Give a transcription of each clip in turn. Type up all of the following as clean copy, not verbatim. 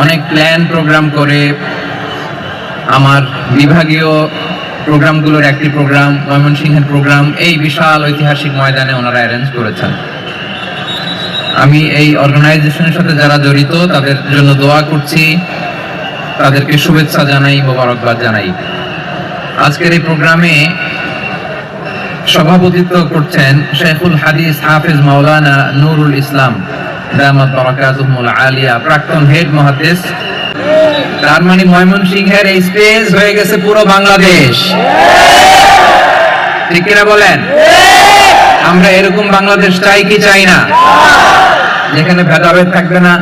অনেক plan programme করে আমার বিভাগীয় প্রোগ্রামগুলোর একটি প্রোগ্রাম, ময়মনসিংহের প্রোগ্রাম, এই বিশাল ঐতিহাসিক ময়দানে ওনারা অ্যারেঞ্জ করেছেন। আমি এই অর্গানাইজেশনের সাথে যারা জড়িত তাদের জন্য দোয়া করছি, তাদেরকে শুভেচ্ছা জানাই, মোবারকবাদ জানাই। আজকের এই প্রোগ্রামে সভাপতিত্ব করছেন শেখুল হাদিস হাফেজ মাওলানা নুরুল ইসলাম দামাত বারাকাতুহুল আলিয়া, প্রাক্তন হেড মুহাদ্দিস। তার মানে ময়মনসিংহের এই স্টেজ হয়ে গেছে পুরো বাংলাদেশ, ঠিক কিনা বলেন? আমরা এরকম বাংলাদেশ চাই কি চাই না? যেখানে ভেদাভেদ থাকবে না,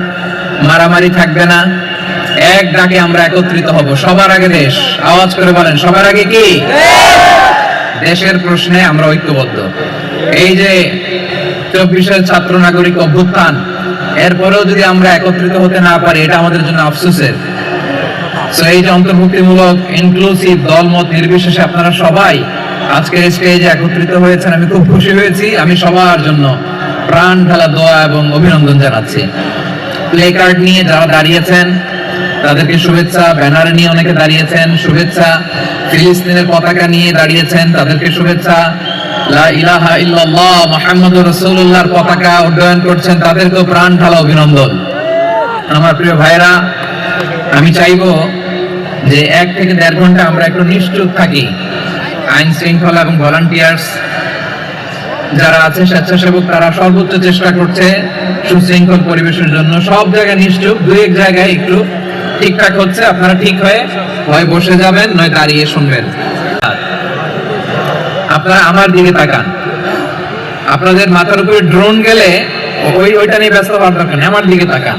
মারামারি থাকবে না, এক ডাকে আমরা একত্রিত হব। সবার আগে দেশ, আওয়াজ করে বলেন সবার আগে কি? দেশের প্রশ্নে আমরা ঐক্যবদ্ধ। এই যে 24-এর ছাত্র নাগরিক অভ্যুত্থান, এরপরেও যদি আমরা একত্রিত হতে না পারি, এটা আমাদের জন্য আফসোসের। এই যে অন্তর্ভুক্তিমূলক ইনক্লুসিভ দলমত নির্বিশেষে আপনারা সবাই আজকের স্টেজে একত্রিত হয়েছেন, আমি খুব খুশি হয়েছি। আমি সবার জন্য প্রাণ ঢালা দোয়া এবং অভিনন্দন জানাচ্ছি। প্লে কার্ড নিয়ে যারা দাঁড়িয়েছেন তাদেরকে শুভেচ্ছা, ব্যানার নিয়ে অনেকে দাঁড়িয়েছেন শুভেচ্ছা, ফিলিস্তিনের পতাকা নিয়ে দাঁড়িয়েছেন তাদেরকে শুভেচ্ছা, লা ইলাহা ইল্লাল্লাহ মুহাম্মাদুর রাসূলুল্লাহর পতাকা উড্ডয়ন করছেন তাদেরকেও প্রাণ ঢালা অভিনন্দন। আমার প্রিয় ভাইরা, আমি চাইবো যে 1 থেকে 1.5 ঘন্টা আমরা একটু নিশ্চুপ থাকি। আইন শৃঙ্খলা এবং ভলান্টিয়ার্স যারা আছে, স্বেচ্ছাসেবক, তারা সর্বোচ্চ চেষ্টা করছে সুশৃঙ্খল পরিবেশের জন্য। সব জায়গায় নিশ্চুপ, 2-1 জায়গায় একটু ঠিকঠাক হচ্ছে। আপনারা ঠিক হয়ে হয় বসে যাবেন, নয় দাঁড়িয়ে শুনবেন। আপনারা আমার দিকে তাকান। আপনাদের মাথার উপরে ড্রোন গেলে ওইটা নিয়ে ব্যস্ত হওয়ার দরকার নেই, আমার দিকে তাকান।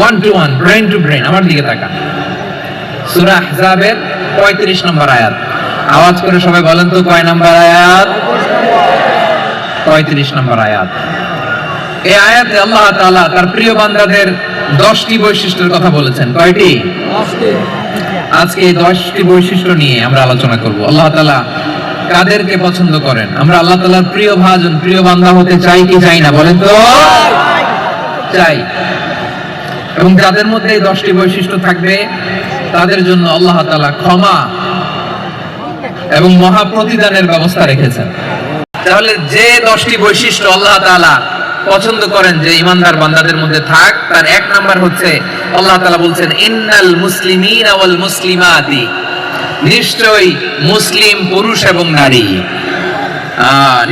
1 to 1, ব্রেন টু ব্রেন, আমার দিকে তাকান। সূরা আহজাবের 35 নম্বর আয়াত। আওয়াজ করে সবাই বলেন তো কয় নম্বর আয়াত? 35 নম্বর আয়াত। এই আয়াতে আল্লাহ তাআলা তার প্রিয় বান্দাদের 10টি বৈশিষ্ট্যের কথা বলেছেন। কয়টি? 10টি। আজকে এই 10টি বৈশিষ্ট্য নিয়ে আমরা আলোচনা করব। আল্লাহ তাআলা কাদেরকে পছন্দ করেন? আমরা আল্লাহ তাআলার প্রিয় ভাজন, প্রিয় বান্দা হতে চাই কি চাই না? বলেন তো। চাই। এবং যাদের মধ্যে এই 10টি বৈশিষ্ট্য থাকবে তাদের জন্য আল্লাহ তাআলা ক্ষমা এবং মহা প্রতিদানের ব্যবস্থা রেখেছেন। তাহলে যে 10টি বৈশিষ্ট্য আল্লাহ তাআলা পছন্দ করেন যে ইমানদার বান্দাদের মধ্যে থাক, তার 1 নাম্বার হচ্ছে আল্লাহ তাআলা বলছেন ইন্নাল মুসলিমিনা ওয়াল মুসলিমাতি, নিশ্চয়ই মুসলিম পুরুষ এবং নারী।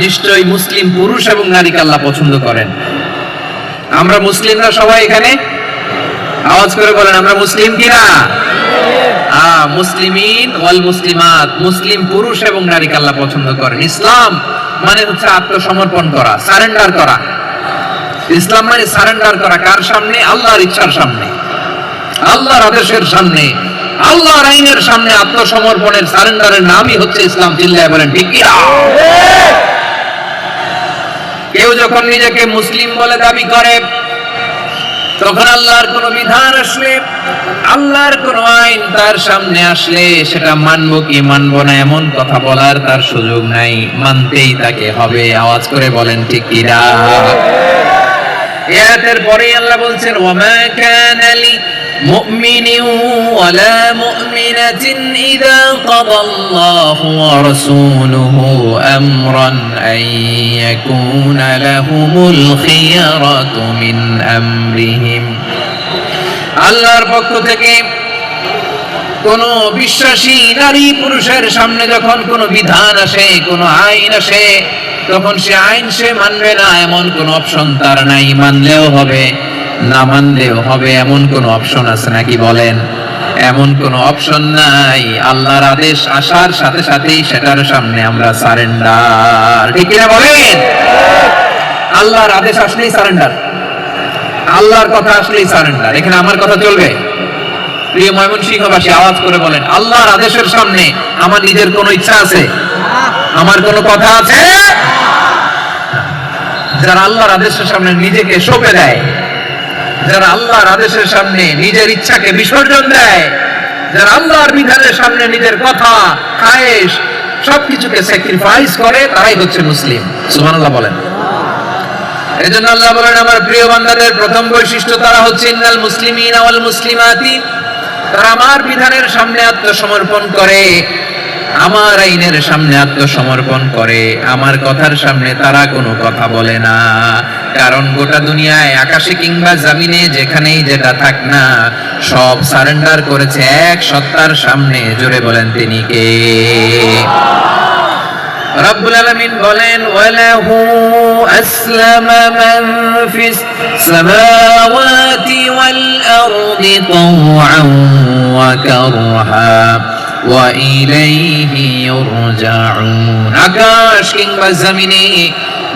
নিশ্চয়ই মুসলিম পুরুষ এবং নারীকে আল্লাহ পছন্দ করেন। আমরা মুসলিমরা সবাই এখানে আওয়াজ করে বলেন আমরা মুসলিম কিনা? মুসলিমিন ওয়াল মুসলিমাত, মুসলিম পুরুষ এবং নারীকে আল্লাহ পছন্দ করেন। ইসলাম মানে হচ্ছে আত্মসমর্পণ করা, সারেন্ডার করা। ইসলাম মানে সারেন্ডার করা কার সামনে? আল্লাহর ইচ্ছার সামনে, আল্লাহর আদেশের সামনে, আল্লাহর আইনের সামনে আত্মসমর্পণের, সারেন্ডারের নামই হচ্ছে ইসলাম। চিল্লায় বলেন ঠিক কি? কেউ যখন নিজেকে মুসলিম বলে দাবি করে, তখন আল্লাহর কোন বিধান আসলে, আল্লাহর কোন আইন তার সামনে আসলে সেটা মানবো কি মানবো না এমন কথা বলার তার সুযোগ নাই, মানতেই তাকে হবে। আওয়াজ করে বলেন ঠিক কি না? এর পরে আল্লাহ বলছেন ওয়ামা কানা লি মুমিনিন ওয়ালা মুমিনাতিন ইযা কাদাল্লাহু ওয়া রাসূলুহু আমরান আন ইয়াকুনা লাহুমুল খিয়ারাতু মিন আমরিহিম। আল্লাহর পক্ষ থেকে কোন বিশ্বাসী নারী পুরুষের সামনে যখন কোন বিধান আসে, কোন আইন আসে, তখন সে আইন সে মানবে না এমন কোন অপশন তার নাই। মানলেও হবে, না মানলেও হবে, এমন কোন অপশন আছে নাকি? বলেন, এমন কোন অপশন নাই। আল্লাহর আদেশ আসার সাথে সাথেই সেটার সামনে আমরা সারেন্ডার। ঠিক কিনা বলেন? আল্লাহর আদেশ আসলেই সারেন্ডার, আল্লাহর কথা আসলেই সারেন্ডার। এখানে আমার কথা চলবে? প্রিয় ময়মনসিংহবাসী আওয়াজ করে বলেন আল্লাহর আদেশের সামনে আমার নিজের কোনো ইচ্ছা আছে? আমার কোনো কথা আছে? যারা আল্লাহর আদেশের সামনে নিজেকে সঁপে দেয়, যারা আল্লাহর আদেশের সামনে নিজের ইচ্ছাকে বিসর্জন দেয়, যারা আল্লাহর বিধানের সামনে নিজের কথা, খায়েশ সবকিছুকে স্যাক্রিফাইস করে, তারাই হচ্ছে মুসলিম। সুবহানাল্লাহ বলেন। এজন্য আল্লাহ বলেন আমার প্রিয় বান্দাদের প্রথম বৈশিষ্ট্য তারা হচ্ছে ইন্নাল মুসলিমিনা ওয়াল মুসলিমাতি, তারা আমার বিধানের সামনে আত্মসমর্পণ করে, আমার আইনের সামনে আত্মসমর্পণ করে, আমার কথার সামনে তারা কোনো কথা বলে না। কারণ গোটা দুনিয়ায় আকাশে কিংবা জমিনে যেখানেই যেটা থাক না সব সারেন্ডার করেছে এক সত্তার সামনে। জোরে বলেন তিনি কে? রব্বুল আলামিন বলেন ওয়ালাহু আসলামা মান ফিস সামাওয়াতি ওয়াল আরদি তাওআন ওয়া কারহা ওয়া ইলাইহি ইউরজাউন। আকাশ কিংবা জমিনে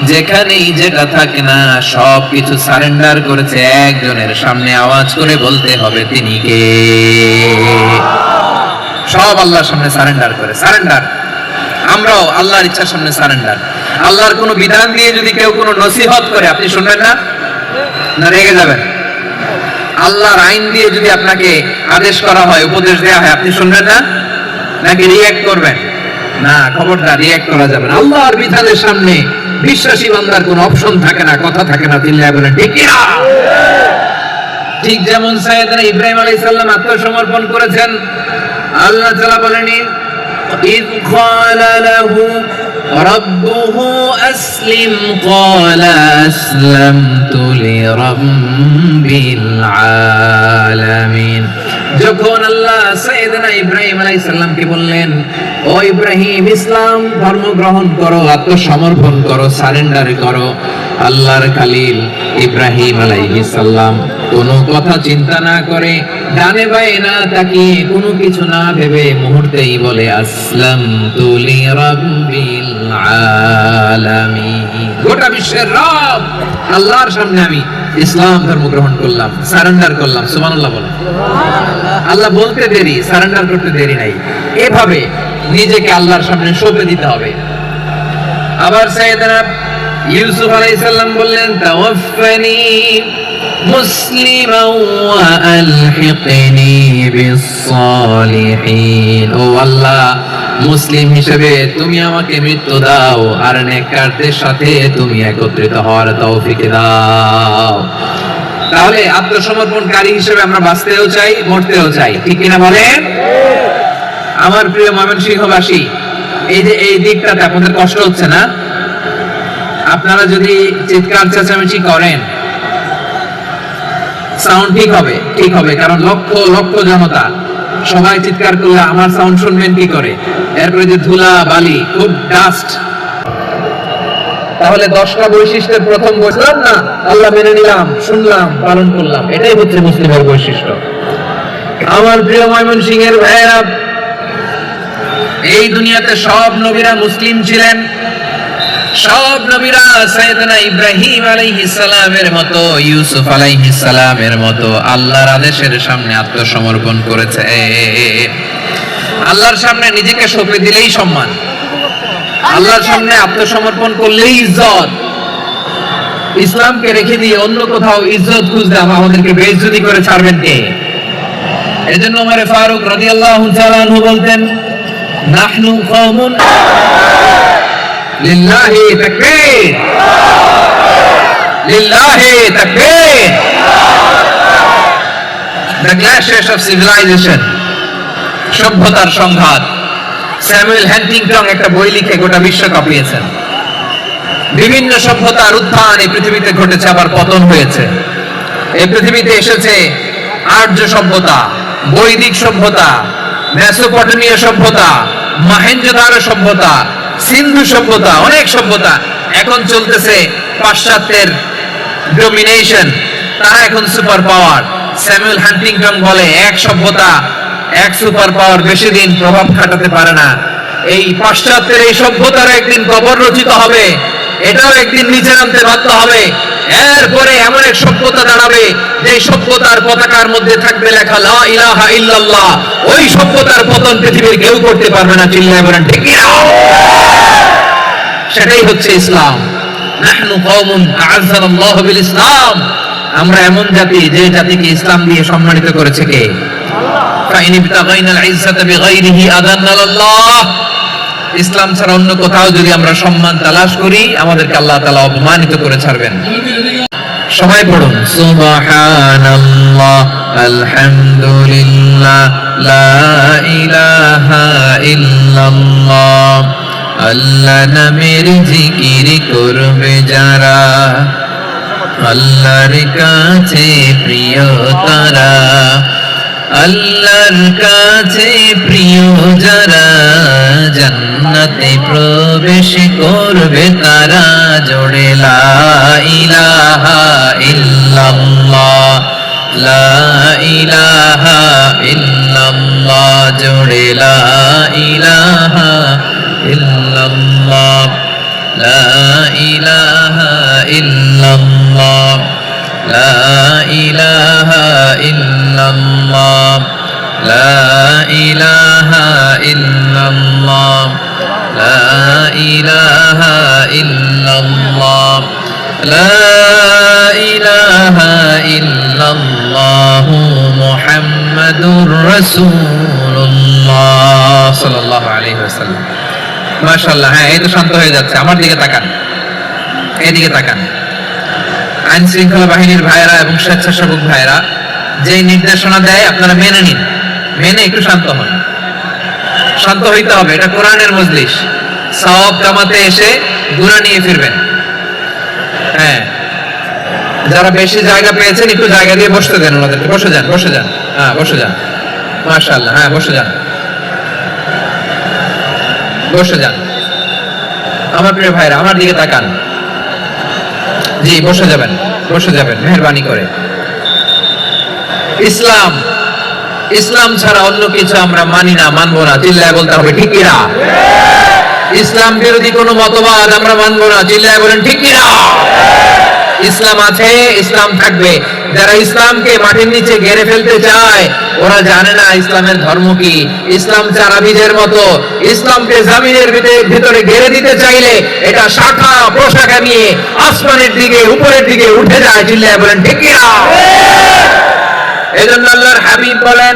যেখানেই যেটা থাকে না সব কিছু সারেন্ডার করেছে একজনের সামনে। আওয়াজ করে বলতে হবে তিনি কে? সব আল্লাহর সামনে সারেন্ডার করে। সারেন্ডার আমরাও আল্লাহর ইচ্ছার সামনে সারেন্ডার। আল্লাহর কোনো বিধান দিয়ে যদি কেউ কোনো নসিহত করে আপনি শুনবেন না? না রেগে যাবেন? আল্লাহর আইন দিয়ে যদি আপনাকে আদেশ করা হয়, উপদেশ দেওয়া হয়, আপনি শুনবেন না? নাকি রিঅ্যাক্ট করবেন? না, খবরদার রিঅ্যাক্ট করা যাবে না। আল্লাহর বিধানের সামনে বিশ্বাসী বান্দার কোনো অপশন থাকে না, কথা থাকে না। চিল্লায় বলেন ঠিক কি না? ঠিক যেমন সাইয়েদনা ইব্রাহিম আলাইহিস সালাম আত্মসমর্পণ করেছেন। আল্লাহ তাআলা বলেন إذ قال له ربه أسلم قال أسلمت لرب العالمين। যখন আল্লাহ সাইয়েদনা ইব্রাহিম আলাইহিস সালামকে বললেন ও ইব্রাহিম ইসলাম ধর্ম গ্রহণ করো, আত্মসমর্পণ করো, সারেন্ডার করো, আল্লাহর খালিল ইব্রাহিম আলাইহিস সালাম কোনো কথা চিন্তা না করে, ডানে বায়ে না তাকিয়ে, কোনো কিছু না ভেবে মুহূর্তেই বলে আসলামতু লিরাব্বিল আলামিন। গোটা বিশ্বের রব আল্লাহর সামনে আমি ইসলাম ধর্ম গ্রহণ করলাম, সারেন্ডার করলাম। সুবহানাল্লাহ বলেন। আল্লাহ বলতে দেরি, সারেন্ডার করতে দেরি নাই। এভাবে নিজেকে আল্লাহর সামনে সঁপে দিতে হবে। আবার সাইয়েদনা ইউসুফ আলাইহিস সালাম বললেন তাওয়াফফানি মুসলিমান ওয়া আলহিকনি বিস-সালিহিন। ও আল্লাহ, মুসলিম হিসেবে তুমি আমাকে মৃত্যু দাও আর নেককারদের সাথে তুমি একত্রিত হওয়ার তৌফিক দাও। তাহলে আত্মসমর্পণকারী হিসেবে আমরা বাঁচতেও চাই, মরতেও চাই, ঠিক কিনা বলেন? আমার প্রিয় ময়মনসিংহবাসী, এই যে এই দিকটাতে আপনাদের কষ্ট হচ্ছে না? আপনারা যদি চিৎকার চেঁচামেচি করেন সাউন্ড ঠিক হবে, ঠিক হবে, কারণ লক্ষ লক্ষ জনতা, সবাই চিৎকার করলে আমার সাউন্ড শুনবেন কি করে? এরপরে যে ধুলা বালি, খুব ডাস্ট। তাহলে 10টা বৈশিষ্ট্যের প্রথম বুঝলাম না, আল্লাহ মেনে নিলাম, শুনলাম, পালন করলাম, এটাই হচ্ছে মুসলিমের বৈশিষ্ট্য। আমার প্রিয় ময়মনসিংহের ভাইয়েরা, এই দুনিয়াতে সব নবীরা মুসলিম ছিলেন। সব নবীরা সাইয়েদনা ইব্রাহিম আলাইহিস সালামের মতো, ইউসুফ আলাইহিস সালামের মতো আল্লাহর আদেশের সামনে আত্মসমর্পণ করেছে। আল্লাহর সামনে নিজেকে সঁপে দিলেই সম্মান, আল্লাহর সামনে আত্মসমর্পণ করলেই ইজ্জত। ইসলামকে রেখে দিয়ে অন্য কোথাও ইজ্জত খুঁজতে আমাদেরকে বেইজ্জতি করে ছাড়বেন কে? এজন্য ওমর ফারুক রাদিয়াল্লাহু তাআলা আনহু বলতেন নাহনু কওমুন লিল্লাহি তাকবীর, লিল্লাহি তাকবীর। The clashes of civilization, সভ্যতার সংঘাত। স্যামুয়েল হ্যান্টিংটন একটা বই লিখে গোটা বিশ্ব কাঁপিয়েছেন। বিভিন্ন সভ্যতার উত্থান এই পৃথিবীতে ঘটেছে, আবার পতন হয়েছে। এই পৃথিবীতে এসেছে আর্য সভ্যতা, বৈদিক সভ্যতা, মেসোপটেমিয়া সভ্যতা, মহেঞ্জোদারো সভ্যতা, সিন্ধু সভ্যতা, অনেক সভ্যতা। এখন চলতেছে পাশ্চাত্যের ডমিনেশন, তারা এখন সুপার পাওয়ার। স্যামুয়েল হ্যান্টিংটন বলে এক সভ্যতা, এক সুপার পাওয়ার বেশি দিন প্রভাব খাটাতে পারে না। এই পাশ্চাত্যের এই সভ্যতার একদিন কবর রচিত হবে, এটাও একদিন নিচে নামতে বাধ্য হবে। এরপরে এমন এক সভ্যতা দাঁড়াবে যে সভ্যতার পতাকার মধ্যে থাকবে লেখা লা ইলাহা ইল্লাল্লাহ। ওই সভ্যতার পতন পৃথিবীর কেউ করতে পারবে না। চিল্লায় বলেন ঠিক কি না? সেটাই হচ্ছে ইসলাম। নাহনু কওমুন আ'আজ্জানাল্লাহু বিল ইসলাম। আমরা এমন জাতি যে জাতিকে ইসলাম দিয়ে সম্মানিত করেছে কে? আল্লাহ। ফাইন ইবতাগাইনাল ইজ্জাতা বিগাইরিহি আযান্নাল্লাহ। ইসলাম ছাড়া অন্য কোথাও যদি আমরা সম্মান তালাশ করি, আমাদেরকে আল্লাহ তাআলা অপমানিত করে ছাড়বেন। সবাই পড়ুন সুবহানাল্লাহ, আলহামদুলিল্লাহ, লা ইলাহা ইল্লাল্লাহ। আল্লাহ নামের জিকির করবে যারা, আল্লাহর কাছে প্রিয় তারা, আল্লাহর কাছে প্রিয় যারা, জান্নাতে প্রবেশ করবে তারা। জোড়ে লা ইলাহা ইল্লাল্লাহ, লা ইলাহা ইল্লাল্লাহ, জোড়ে লা ইলাহা ইল্লাল্লাহ, লা ইলাহা ইল্লাল্লাহ, লা ইলাহা ইল্লাল্লাহ, লা ইলাহা ইল্লাল্লাহ, লা ইলাহা ইল্লাল্লাহ, লা ইলাহা ইল্লাল্লাহ, মুহাম্মাদুর রাসূলুল্লাহ সাল্লাল্লাহু আলাইহি ওয়াসাল্লাম। মাশাআল্লাহ। হ্যাঁ, এই তো শান্ত হয়ে যাচ্ছে। আমার দিকে তাকান, এদিকে তাকান। আইন শৃঙ্খলা বাহিনীর ভাইরা এবং স্বেচ্ছাসেবক ভাইরা যে নির্দেশনা দেয় আপনারা মেনে নিন, মেনে একটু শান্ত হন। শান্ত হইতে হবে, এটা কোরআনের মজলিস। সওয়াব কামাতে এসে গুনাহ নিয়ে ফিরবেন। হ্যাঁ, যারা বেশি জায়গা পেয়েছেন একটু জায়গা দিয়ে বসতে দেন ওনাদেরকে। বসে যান, বসে যান। হ্যাঁ, বসে যান। মাশাআল্লাহ। হ্যাঁ, বসে যান, বসে যান। আমার প্রিয় ভাইরা, আমার দিকে তাকান। জি, বসে যাবেন, বসে যাবেন মেহেরবানি করে। ইসলাম, ইসলাম ছাড়া অন্য কিছু আমরা মানি না, মানবো না। চিল্লায় বলতে হবে ঠিক কিনা? ইসলাম বিরোধী কোনো মতবাদ আমরা মানবো না। চিল্লায় বলেন ঠিক কিনা? ইসলাম আছে, ইসলাম থাকবে। যারা ইসলামকে মাটির নিচে গেড়ে ফেলতে চায়, ওরা জানে না ইসলামের ধর্ম কি। ইসলাম চারা বীজের মতো, ইসলামকে জমিনের ভিতরে গেড়ে দিতে চাইলে এটা শাখা প্রশাখা নিয়ে আসমানের দিকে, উপরের দিকে উঠে যায়। চিল্লায় বলেন ঠিক কিনা? এজন্য আল্লাহর হাবিব বলেন,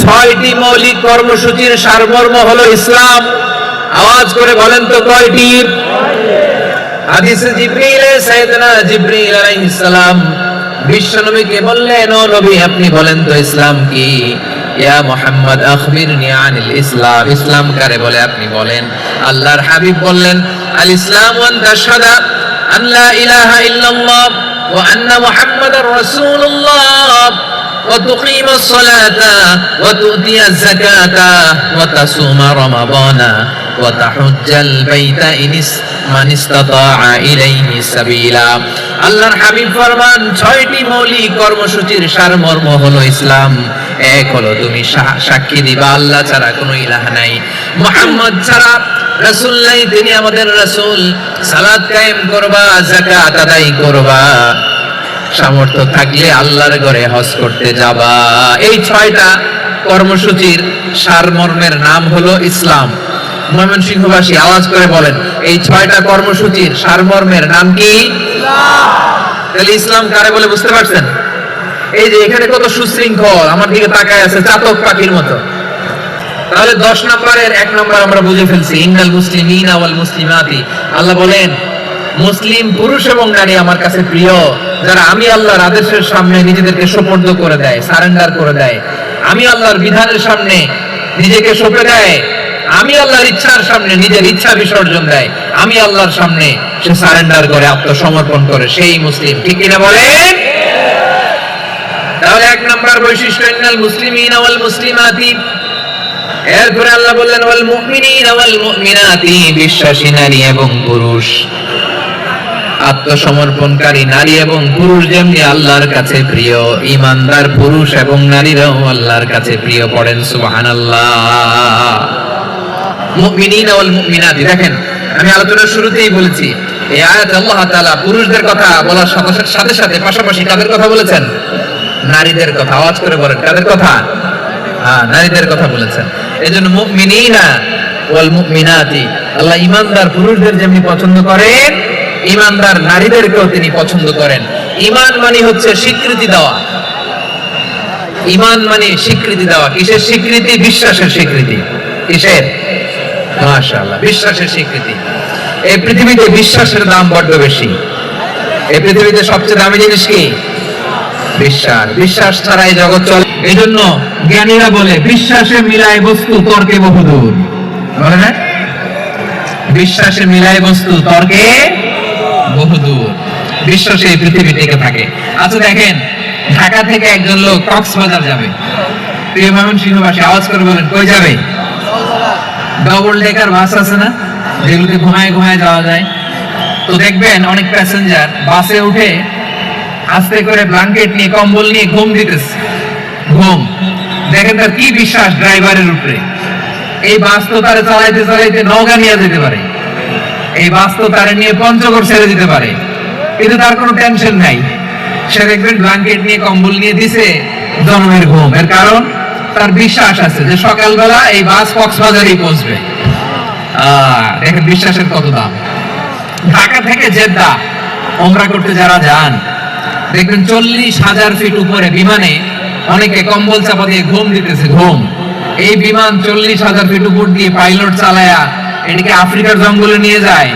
৬টি মৌলিক কর্মসূচির সারমর্ম হলো ইসলাম। আওয়াজ করে বলেন তো কয়টি? হাদিসে জিবরিলে সাইয়েদনা জিবরিল আলাইহিস সালাম বিশ্বনবীকে বললেন, ও নবী আপনি বলেন তো ইসলাম কি? ইয়া মুহাম্মদ আখবিরনি আনিল ইসলাম। ইসলাম কারে বলে আপনি বলেন। আল্লাহর হাবিব বললেন, আল ইসলামু আন তাশহাদা আন লা ইলাহা ইল্লাল্লাহ ওয়া আন্না মুহাম্মাদার রাসূলুল্লাহ ওয়া তুকিমাস সালাতা ওয়া তু'তিয়াজ যাকাতা ওয়া তাসুমা রমাদানা ওয়া তাহুজ্জাল বাইতা মান ইসতাতাআ ইলাইহি সাবিলা। আল্লাহর হাবিব ফরমান, ৬টি মৌলিক কর্মসূচির সারমর্ম হলো ইসলাম। এক হলো তুমি সাক্ষী দিবা আল্লাহ ছাড়া কোনো ইলাহ নাই, মুহাম্মদ ছাড়া রাসূল নাই, তিনি আমাদের রাসূল। সালাত কায়েম করবা, যাকাত আদায় করবা, সামর্থ্য থাকলে আল্লাহর ঘরে হজ করতে যাবা। এই ৬টা কর্মসূচির সারমর্মের নাম হলো ইসলাম। ময়মনসিংহবাসী আওয়াজ করে বলেন, এই ৬টা কর্মসূচির সারমর্মের নাম কি? তাহলে ইসলাম কারে বলে বুঝতে পারছেন? এই যে এখানে কত সুশৃঙ্খল, আমার দিকে তাকায় আছে চাতক পাখির মতো। তাহলে ১০ নম্বরের ১ নম্বর আমরা বুঝে ফেলছি, ইন্নাল মুসলিমিনা ওয়াল মুসলিমাতি। আল্লাহ বলেন, মুসলিম পুরুষ এবং নারী আমার কাছে প্রিয়, যারা আমি আল্লাহর আদেশের সামনে নিজেদেরকে সোপর্দ করে দেয়, সারেন্ডার করে দেয়। আমি আল্লাহর বিধানের সামনে নিজেকে সঁপে দেয়, আমি আল্লাহর ইচ্ছার সামনে নিজের ইচ্ছা বিসর্জন দেয়, আমি আল্লাহর সামনে সে সারেন্ডার করে, আত্মসমর্পণ করে, সেই মুসলিম। ঠিক কিনা বলেন? তাহলে ১ নম্বর বৈশিষ্ট্য ইন্নাল মুসলিমিনা ওয়াল মুসলিমাতি। এরপরে আল্লাহ বললেন ওয়াল মুমিনিনা ওয়াল মুমিনাতি, বিশ্বাসী নারী এবং পুরুষ। আত্মসমর্পণকারী নারী এবং পুরুষ যেমনি আল্লাহর কাছে প্রিয়, ঈমানদার পুরুষ এবং নারীরাও আল্লাহর কাছে প্রিয়। পড়েন সুবহানাল্লাহ। মুমিনিনা ওয়াল মুমিনাতি। দেখেন, আমি আলোচনার শুরুতেই বলেছি, এই আয়াতে আল্লাহ তাআলা পুরুষদের কথা বলার সাথে সাথে পাশাপাশি কাদের কথা বলেছেন? নারীদের কথা। আওয়াজ করে বলেন, কাদের কথা? হ্যাঁ, নারীদের কথা বলেছেন। এজন্য মুমিনিনা ওয়াল মুমিনাতি, আল্লাহ ঈমানদার পুরুষদের যেমনি পছন্দ করেন, ঈমানদার নারীদেরকেও তিনি পছন্দ করেন। ঈমান মানে হচ্ছে স্বীকৃতি দেওয়া। ঈমান মানে স্বীকৃতি দেওয়া। কিসের স্বীকৃতি? বিশ্বাসের স্বীকৃতি। কিসের? মাশাআল্লাহ, বিশ্বাসের স্বীকৃতি। এই পৃথিবীতে বিশ্বাসের দাম বড্ড বেশি। এই পৃথিবীতে সবচেয়ে দামি জিনিস কি? বিশ্বাস। বিশ্বাস ছাড়া এই জগৎ চলে। এই জন্য জ্ঞানীরা বলে বিশ্বাসে মিলায় বস্তু তর্কে বহুদূর। বলে না, বিশ্বাসে মিলায় বস্তু তর্কে বহুদূর। বিশ্বাসে এই পৃথিবী টিকে থাকে। আচ্ছা দেখেন, ঢাকা থেকে একজন লোক কক্সবাজার যাবে। প্রিয় ময়মনসিংহবাসী আওয়াজ করে বলেন, কই যাবে? ডবল ডেকার বাস আছে না, যেগুলোতে ঘুমায় ঘুমায় যাওয়া যায়। তো দেখবেন অনেক প্যাসেঞ্জার বাসে উঠে আস্তে করে ব্ল্যাঙ্কেট নিয়ে কম্বল নিয়ে ঘুম দিতেছে। ঘুম দেখেন তার কি বিশ্বাস ড্রাইভারের উপরে। এই বাস তো তারা চালাইতে চালাইতে নওগাঁ নিয়ে যেতে পারে, এই বাস তো তারা নিয়ে পঞ্চগড় ছেড়ে দিতে পারে, কিন্তু তার কোনো টেনশন নাই। সে দেখবেন ব্ল্যাঙ্কেট নিয়ে কম্বল নিয়ে দিছে, জন্মের ঘুম। এর কারণ তার বিশ্বাস আছে যে সকালবেলা এই বাস কক্সবাজারই পৌঁছবে। দেখেন বিশ্বাসের কত দাম। ঢাকা থেকে জেদ্দা ওমরা করতে যারা যান, দেখবেন 40,000 ফিট উপরে বিমানে অনেকে কম্বল চাপা দিয়ে ঘুম দিতেছে। ঘুম। এই বিমান 40,000 ফিট উপর দিয়ে পাইলট চালায়া এটাকে আফ্রিকার জঙ্গলে নিয়ে যায়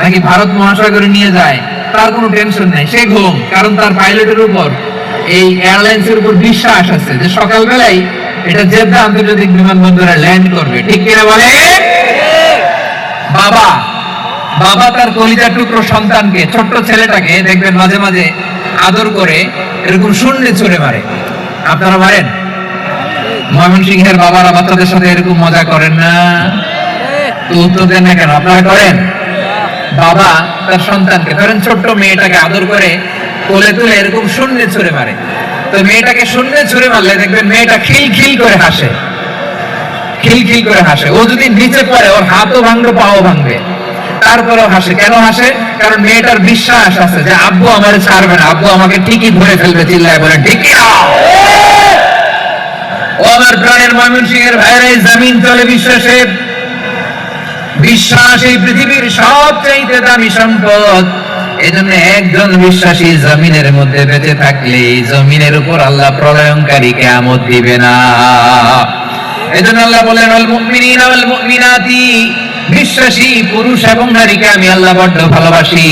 নাকি ভারত মহাসাগরে নিয়ে যায়, তার কোনো টেনশন নাই। সে ঘুম, কারণ তার পাইলটের উপর, এই এয়ারলাইন্সের উপর বিশ্বাস আছে যে সকালবেলায় এটা জেদ্দা আন্তর্জাতিক বিমানবন্দরে ল্যান্ড করবে। ঠিক কিনা বলে? বাবা বাবা তার কলিজার টুকরো সন্তানকে, ছোট্ট ছেলেটাকে দেখবেন মাঝে মাঝে আদর করে এরকম শূন্যে ছুঁড়ে মারে। আপনারা মারেন? ময়মনসিংহের বাবারা বাচ্চাদের সাথে এরকম মজা করেন না? তো উত্তর দেন না কেন? আপনারা করেন? বাবা তার সন্তানকে, ধরেন ছোট্ট মেয়েটাকে আদর করে কোলে তুলে এরকম শূন্যে ছুঁড়ে মারে। তো মেয়েটাকে শূন্যে ছুঁড়ে মারলে দেখবেন মেয়েটা খিলখিল করে হাসে, খিলখিল করে হাসে। ও যদি নিচে পড়ে ওর হাতও ভাঙবে, পাও ভাঙবে, তারপরেও হাসে। কেন হাসে? কারণ মেয়েটার বিশ্বাস আছে যে আব্বু আমারে ছাড়বে না, আব্বু আমাকে ঠিকই ধরে ফেলবে। চিল্লায় বলেন ঠিক কি না? ও আমার প্রাণের ময়মনসিংহের ভাইরা, এই জমিন চলে বিশ্বাসে। বিশ্বাস এই পৃথিবীর সবচাইতে দামি সম্পদ। এজন্য একজন বিশ্বাসী জমিনের মধ্যে বেঁচে থাকলে এই জমিনের উপর আল্লাহ প্রলয়ঙ্কারী কিয়ামত দিবে না। এজন্য আল্লাহ বলেন, আল মুমিনিনা ওয়াল মুমিনাতি, বিশ্বাসী পুরুষ এবং নারীকে আমি আল্লাহ বড্ড ভালোবাসি।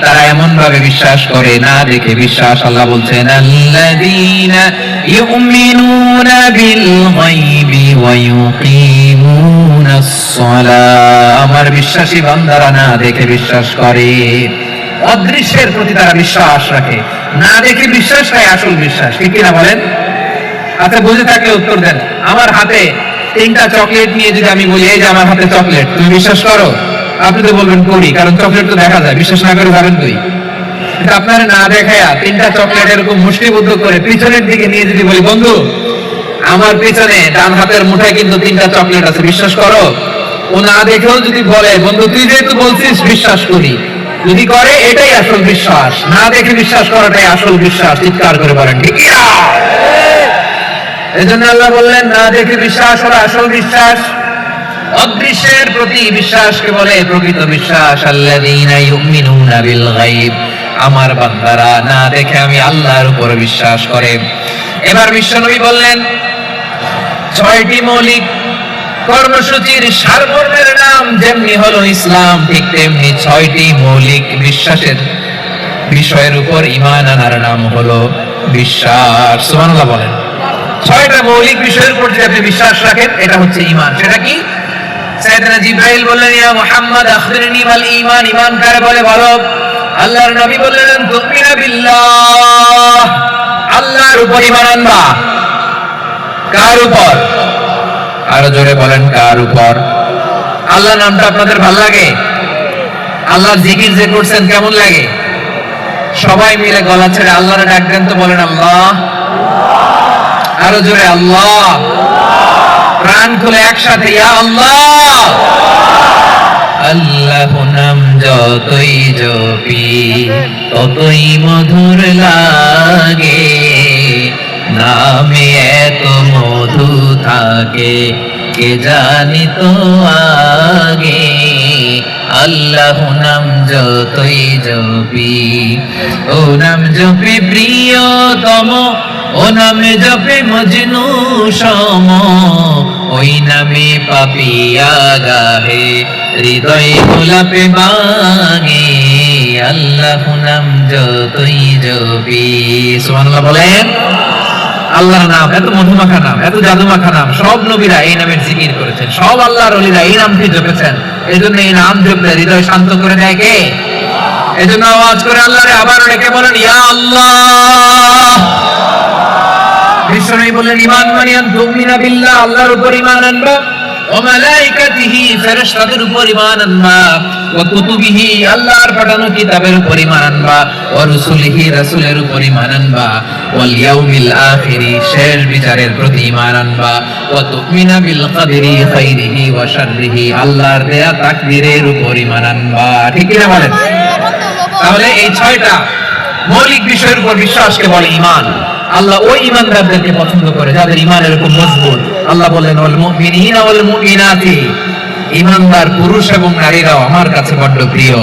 তারা এমন ভাবে বিশ্বাস করে, না দেখে বিশ্বাস। আল্লাহ বলছেন, আল্লাযীনা ইউমিনুনা বিল গায়বি ওয়া ইউকিমুনাস সালাহ। আমার বিশ্বাসী বান্দারা না দেখে বিশ্বাস করে। অদৃশ্যের প্রতি তারা বিশ্বাস রাখে, না দেখে বিশ্বাসটাই আসল বিশ্বাস। ঠিক কিনা বলেন? আচ্ছা বুঝে থাকলে উত্তর দেন। আমার হাতে 3টা চকলেট নিয়ে যদি আমি বলি, এই যে আমার হাতে চকলেট, তুমি বিশ্বাস করো? আপনি তো বলবেন করি, কারণ চকলেট তো দেখা যায়। বিশ্বাস না করে যাবেন কই? কিন্তু আপনারা না দেখায়া 3টা চকলেট এরকম মুষ্টিবদ্ধ করে পিছনের দিকে নিয়ে যদি বলি, বন্ধু আমার পিছনে ডান হাতের মুঠায় কিন্তু 3টা চকলেট আছে, বিশ্বাস করো? ও না দেখেও যদি বলে, বন্ধু তুই যেহেতু বলছিস বিশ্বাস করি, যদি করে এটাই আসল বিশ্বাস। না দেখে বিশ্বাস করাটাই আসল বিশ্বাস। চিৎকার করে বলেন ঠিক না? এজন্য আল্লাহ বললেন, না দেখে বিশ্বাস হলো আসল বিশ্বাস। অদৃশ্যের প্রতি বিশ্বাসকে বলে প্রকৃত বিশ্বাস। আল্লাযীনা ইউমিনুনা বিল গায়ব, আমার বান্দারা না দেখে আমি আল্লাহর উপর বিশ্বাস করে। এবার বিশ্বনবী বললেন, 6টি মৌলিক কর্মসূচির সারমর্মের নাম যেমনি হলো ইসলাম, ঠিক তেমনি 6টি মৌলিক বিশ্বাসের বিষয়ের উপর ঈমান আনার নাম হলো বিশ্বাস। সুবহানাল্লাহ বলেন। 6টা মৌলিক বিষয়ের উপর যদি আপনি বিশ্বাস রাখেন, এটা হচ্ছে ঈমান। সেটা কি? সাইয়েদনা জিবরাইল বললেন, ইয়া মুহাম্মদ আখবিরনি মাল ঈমান। ঈমান কারে বলে বলো? আল্লাহর নবী বললেন, তুমিনা বিল্লাহ, আল্লাহর উপর ঈমান আনবা। কার উপর? আরো জোরে বলেন, কার উপর? আল্লাহ নামটা আপনাদের ভালো লাগে? আল্লাহর জিকির যে করছেন কেমন লাগে? সবাই মিলে গলা ছেড়ে আল্লাহর ডাক দেন তো, বলেন আল্লাহ। আরো জোরে আল্লাহ। প্রাণ খুলে একসাথে ইয়া আল্লাহ। আল্লাহ নাম যতই জপি ততই মধুর লাগে, নামে এত মধু থাকে কে জানি তো আগে। আল্লাহ নাম যতই জপি, ও নাম জপি প্রিয়তম ও নামে জপে মজনু সম, ওই নামে পাপিয়া গাহে, হৃদয়ে গোলাপে বাগে, আল্লাহ নাম যতই জপি। সুবহানাল্লাহ বলেন। আল্লাহর নাম এত মধুমাখা নাম, এত জাদুমাখা নাম, সব নবীরা এই নামের জিকির করেছেন, সব আল্লাহর ওলিরা এই নামটি জপেছেন। এজন্য এই নাম জপলে হৃদয় শান্ত করে দেয় কে? এজন্য আওয়াজ করে আল্লাহরে আবার ডেকে বলেন ইয়া আল্লাহ। বিশ্বনবী বলেন ঈমান মানে তুমিনা বিল্লাহ, আল্লাহর উপর ঈমান আনবা, ওয়া মালাইকাতিহি ফেরেশতাদের উপর ঈমান আনবা, ওয়া কুতুবিহি আল্লাহর পাঠানো কিতাবের উপর ঈমান আনবা, ওয়া রুসুলিহি রাসূলের উপর ঈমান আনবা, ওয়াল ইয়াউমিল আখিরি শেষ বিচারের প্রতি ঈমান আনবা, ওয়া তুমিনা বিল কদরি খাইরিহি ওয়া শাররিহি আল্লাহর দেয়া তাকদীরের উপর ঈমান আনবা। ঠিক কি না বলেন? তাহলে এই 6টা মৌলিক বিষয়ের উপর বিশ্বাসকে বলে ঈমান। আল্লাহ ওই ঈমানদারদেরকে পছন্দ করে যাদের ঈমান এরকম মজবুত। আল্লাহ বলেন ওয়াল মুমিনিনা ওয়াল মুমিনাতি, ঈমানদার পুরুষ এবং নারীরাও আমার কাছে বড় প্রিয়।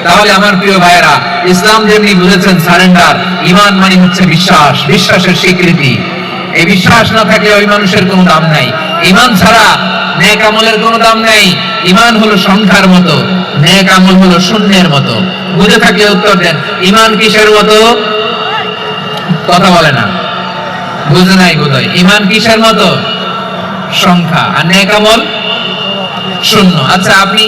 তাহলে আমার প্রিয় ভাইরা, ইসলাম যেমনি বুঝেছেন সারেন্ডার, ঈমান মানে হচ্ছে বিশ্বাস, বিশ্বাসের স্বীকৃতি। এই বিশ্বাস না থাকলে ওই মানুষের কোনো দাম নাই। ঈমান ছাড়া নেক আমলের কোনো দাম নাই। ঈমান হলো সংখ্যার মতো, নেক আমল হলো শূন্যের মতো। বুঝে থাকলে উত্তর দেন, ঈমান কিসের মতো? কথা বলে না, বুঝে নাই বোধহয়। ঈমান কিসের মতো? সংখ্যা। আর নেক আমল শূন্য। আচ্ছা, আপনি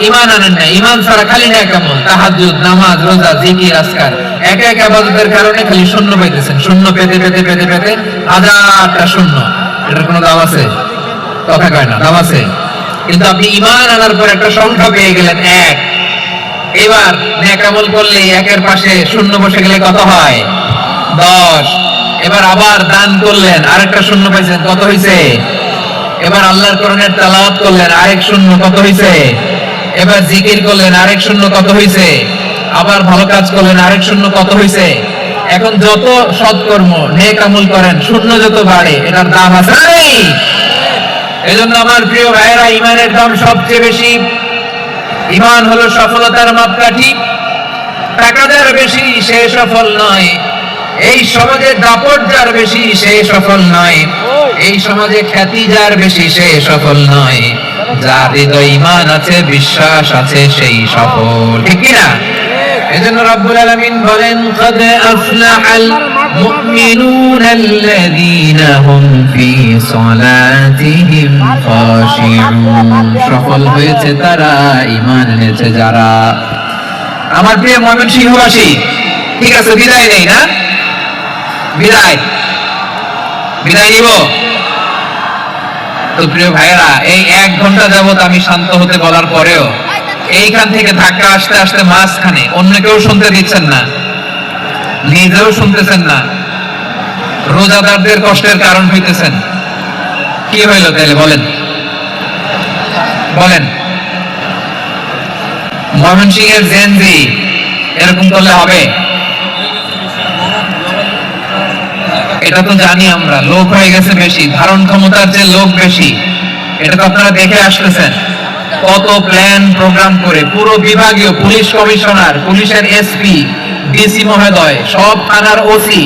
ঈমান আনেন না, ঈমান ছাড়া খালি নেক আমল, তাহাজ্জুদ, নামাজ, রোজা, জিকির, আজকার, এক এক ইবাদতের কারণে খালি শূন্য পাইতেছেন। শূন্য পেতে পেতে পেতে পেতে হাজারটা শূন্য। এটার কোনো দাম আছে? কথা কয় না, দাম আছে। কিন্তু আপনি ঈমান আনার পর একটা সংখ্যা পেয়ে গেলেন, এক। এবার নেক আমল করলে একের পাশে শূন্য বসে গেলে কত হয়? 10। এবার আবার দান করলেন, আরেকটা শূন্য পাইছেন, কত হইছে? এবার আল্লাহর কোরআনের তেলাওয়াত করলেন, আরেক শূন্য, কত হইছে? এবার জিকির করলেন, আরেক শূন্য, কত হইছে? আবার ভালো কাজ করলেন, আরেক শূন্য, কত হইছে? এখন যত সৎকর্ম নেক আমল করেন, শূন্য যত বাড়ে, এটার দাম আছে নাই? এজন্য আমার প্রিয় ভাইয়েরা, ঈমানের দাম সবচেয়ে বেশি। ঈমান হলো সফলতার মাপকাঠি। টাকা যার বেশি সে সফল নয়, এই সমাজে দাপট যার বেশি সে সফল নয়, এই সমাজে খ্যাতি যার বেশি সে সফল নয়, যার হৃদয়ে ঈমান আছে, বিশ্বাস আছে, সেই সফল। ঠিক কি না? এজন্য রব্বুল আলামিন বলেন قد أفلح المؤمنون الذين هم في صلاتهم خاشعون। সফল হয়েছে তারা, ঈমান এনেছে যারা। আমার প্রিয় ময়মনসিংহবাসী, ঠিক আছে, বিদায় নেই না? বিদায় নিব তো? প্রিয় ভাইয়েরা, এই 1 ঘন্টা যাবত আমি শান্ত হতে বলার পরেও এইখান থেকে ধাক্কা আসতে আসতে মাঝখানে অন্য কেউ শুনতে দিচ্ছেন না, নিজেও শুনতেছেন না, রোজাদারদের কষ্টের কারণ হইতেছেন। কি হইল তাহলে বলেন? বলেন, ময়মনসিংহের জেনজি এরকম করলে হবে? এটা তো জানি আমরা, লোক হয়ে গেছে বেশি, ধারণ ক্ষমতার যে লোক বেশি, এটা তো আপনারা দেখে আসতেছেন। কত প্ল্যান প্রোগ্রাম করে পুরো বিভাগীয় পুলিশ কমিশনার, পুলিশের এসপি, ডিসি মহোদয়, সব থানার ওসি,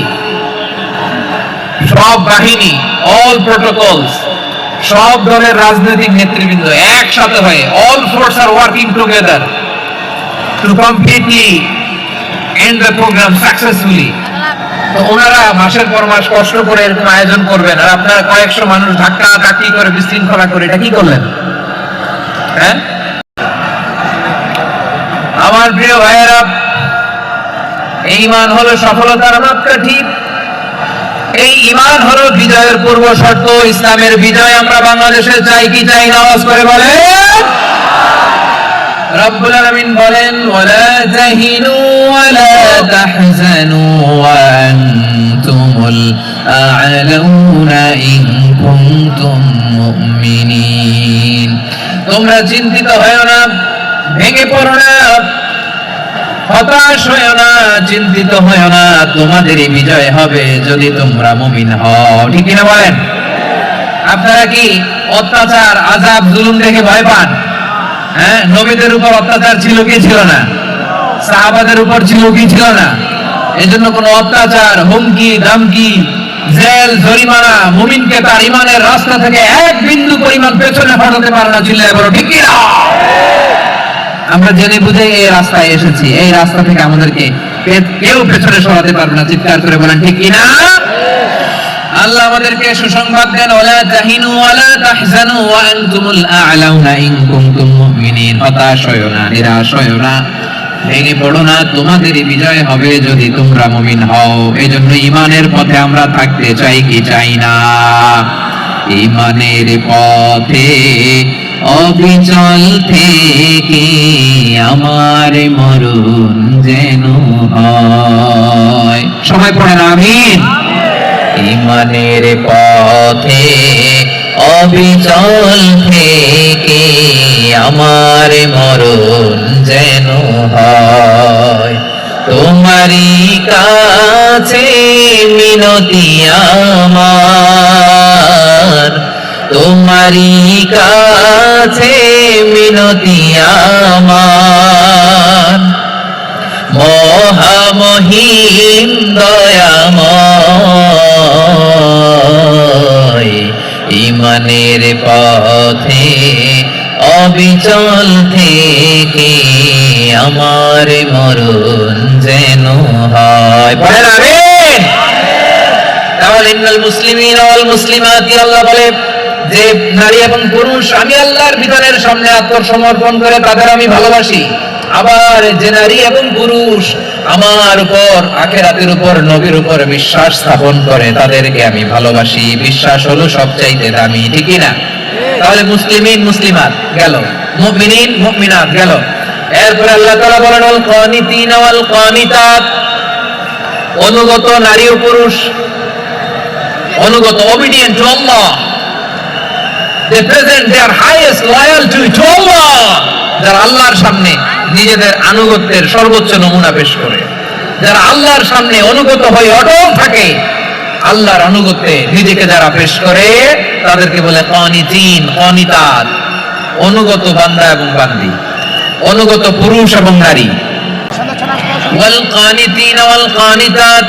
সব বাহিনী, অল প্রোটোকলস, সব দলের রাজনৈতিক নেতৃবৃন্দ একসাথে হয়ে, all force are working together to completely end the programme successfully. তো ওনারা মাসের পর মাস কষ্ট করে এরকম আয়োজন করবেন, আর আপনারা কয়েকশো মানুষ ধাক্কা ধাক্কি করে বিশৃঙ্খলা করে এটা কি করলেন? হ্যাঁ, আমার প্রিয় ভাইয়েরা, এই ঈমান হলো সফলতার মাপকাঠি। এই ঈমান হলো বিজয়ের পূর্ব শর্ত। ইসলামের বিজয় আমরা বাংলাদেশে চাই কি চাই না? আওয়াজ করে বলেন। রব্বুল আলামিন বলেন ওয়ালা তাহিনু ওয়ালা তাহজানু ওয়া আনতুমুল আ'লাউনা ইন কুনতুম মুমিনিন। তোমরা চিন্তিত হয়ো না, ভেঙে পড়ো না, হতাশ হয়ো না, চিন্তিত হয়ো না, তোমাদেরই বিজয় হবে যদি তোমরা মুমিন হও। ঠিক কিনা বলেন? আপনারা কি অত্যাচার, আযাব, জুলুম দেখে ভয় পান? হ্যাঁ, নবীদের উপর অত্যাচার ছিল কি ছিল না? সাহাবাদের উপর ছিল কি ছিল না? এজন্য কোনো অত্যাচার, হুমকি, ধমকি, জেল, জরিমানা মুমিনকে তার ঈমানের রাস্তা থেকে এক বিন্দু পরিমাণ পেছনে হটাতে পারে না। চিল্লায় বলো ঠিক কি না? আমরা জেনে বুঝে এই রাস্তায় এসেছি, এই রাস্তা থেকে আমাদেরকে কেউ পেছনে সরাতে পারবে না। চিৎকার করে বলেন ঠিক কি না? আল্লাহ আমাদেরকে সুসংবাদ দেন, ওয়ালা তাহিনু ওয়ালা তাহজানু ওয়া আনতুমুল আ'লাউনা ইন কুনতুম মুমিনিন। হতাশ হয়ো না, নিরাশ হয়ো না, ভেঙে পড়ো না, তোমাদেরই বিজয় হবে যদি তোমরা মুমিন হও। এজন্য ঈমানের পথে আমরা থাকতে চাই কি চাই না? ঈমানের পথে অবিচল থেকে আমার মরণ যেন হয়। সবাই পড়েন আমিন। ঈমানের পথে অবিচল থেকে আমার মরণ যেন হয়। তোমারই কাছে মিনতি আমার, তোমারই কাছে মিনতি আমার, মহামহিম দয়াময়। ঈমানের পথে অবিচল থেকে আমার মরণ যেন হয়। পড়েন আমিন। তাহলে ইন্নাল মুসলিমিনা ওয়াল মুসলিমাতি, আল্লাহ বলে যে নারী এবং পুরুষ আমি আল্লাহর বিধানের সামনে আত্মসমর্পণ করে তাদের আমি ভালোবাসি। আবার যে নারী এবং পুরুষ আমার উপর, আখিরাতের উপর, নবীর উপর বিশ্বাস স্থাপন করে তাদেরকে আমি ভালোবাসি। বিশ্বাস হলো সবচাইতে দামি, ঠিক না? তাহলে মুসলিমিন মুসলিমাত গেল, মুমিনিন মুমিনাত গেল। এরপর আল্লাহ তাআলা বলেন ওয়াল কানিতিনা ওয়াল কানিতাত, অনুগত নারী ও পুরুষ, অনুগত, obedient to Allah, they present their highest loyalty to Allah, যারা আল্লাহর সামনে নিজেদের আনুগত্যের সর্বোচ্চ নমুনা পেশ করে, যারা আল্লাহর সামনে অনুগত হয়ে অটল থাকে, আল্লাহর আনুগত্যে নিজেকে যারা পেশ করে তাদেরকে বলে কানিতিন কানিতাত, অনুগত বান্দা এবং বান্দি, অনুগত পুরুষ এবং নারী। ওয়াল কানিতিন ওয়াল কানিতাত,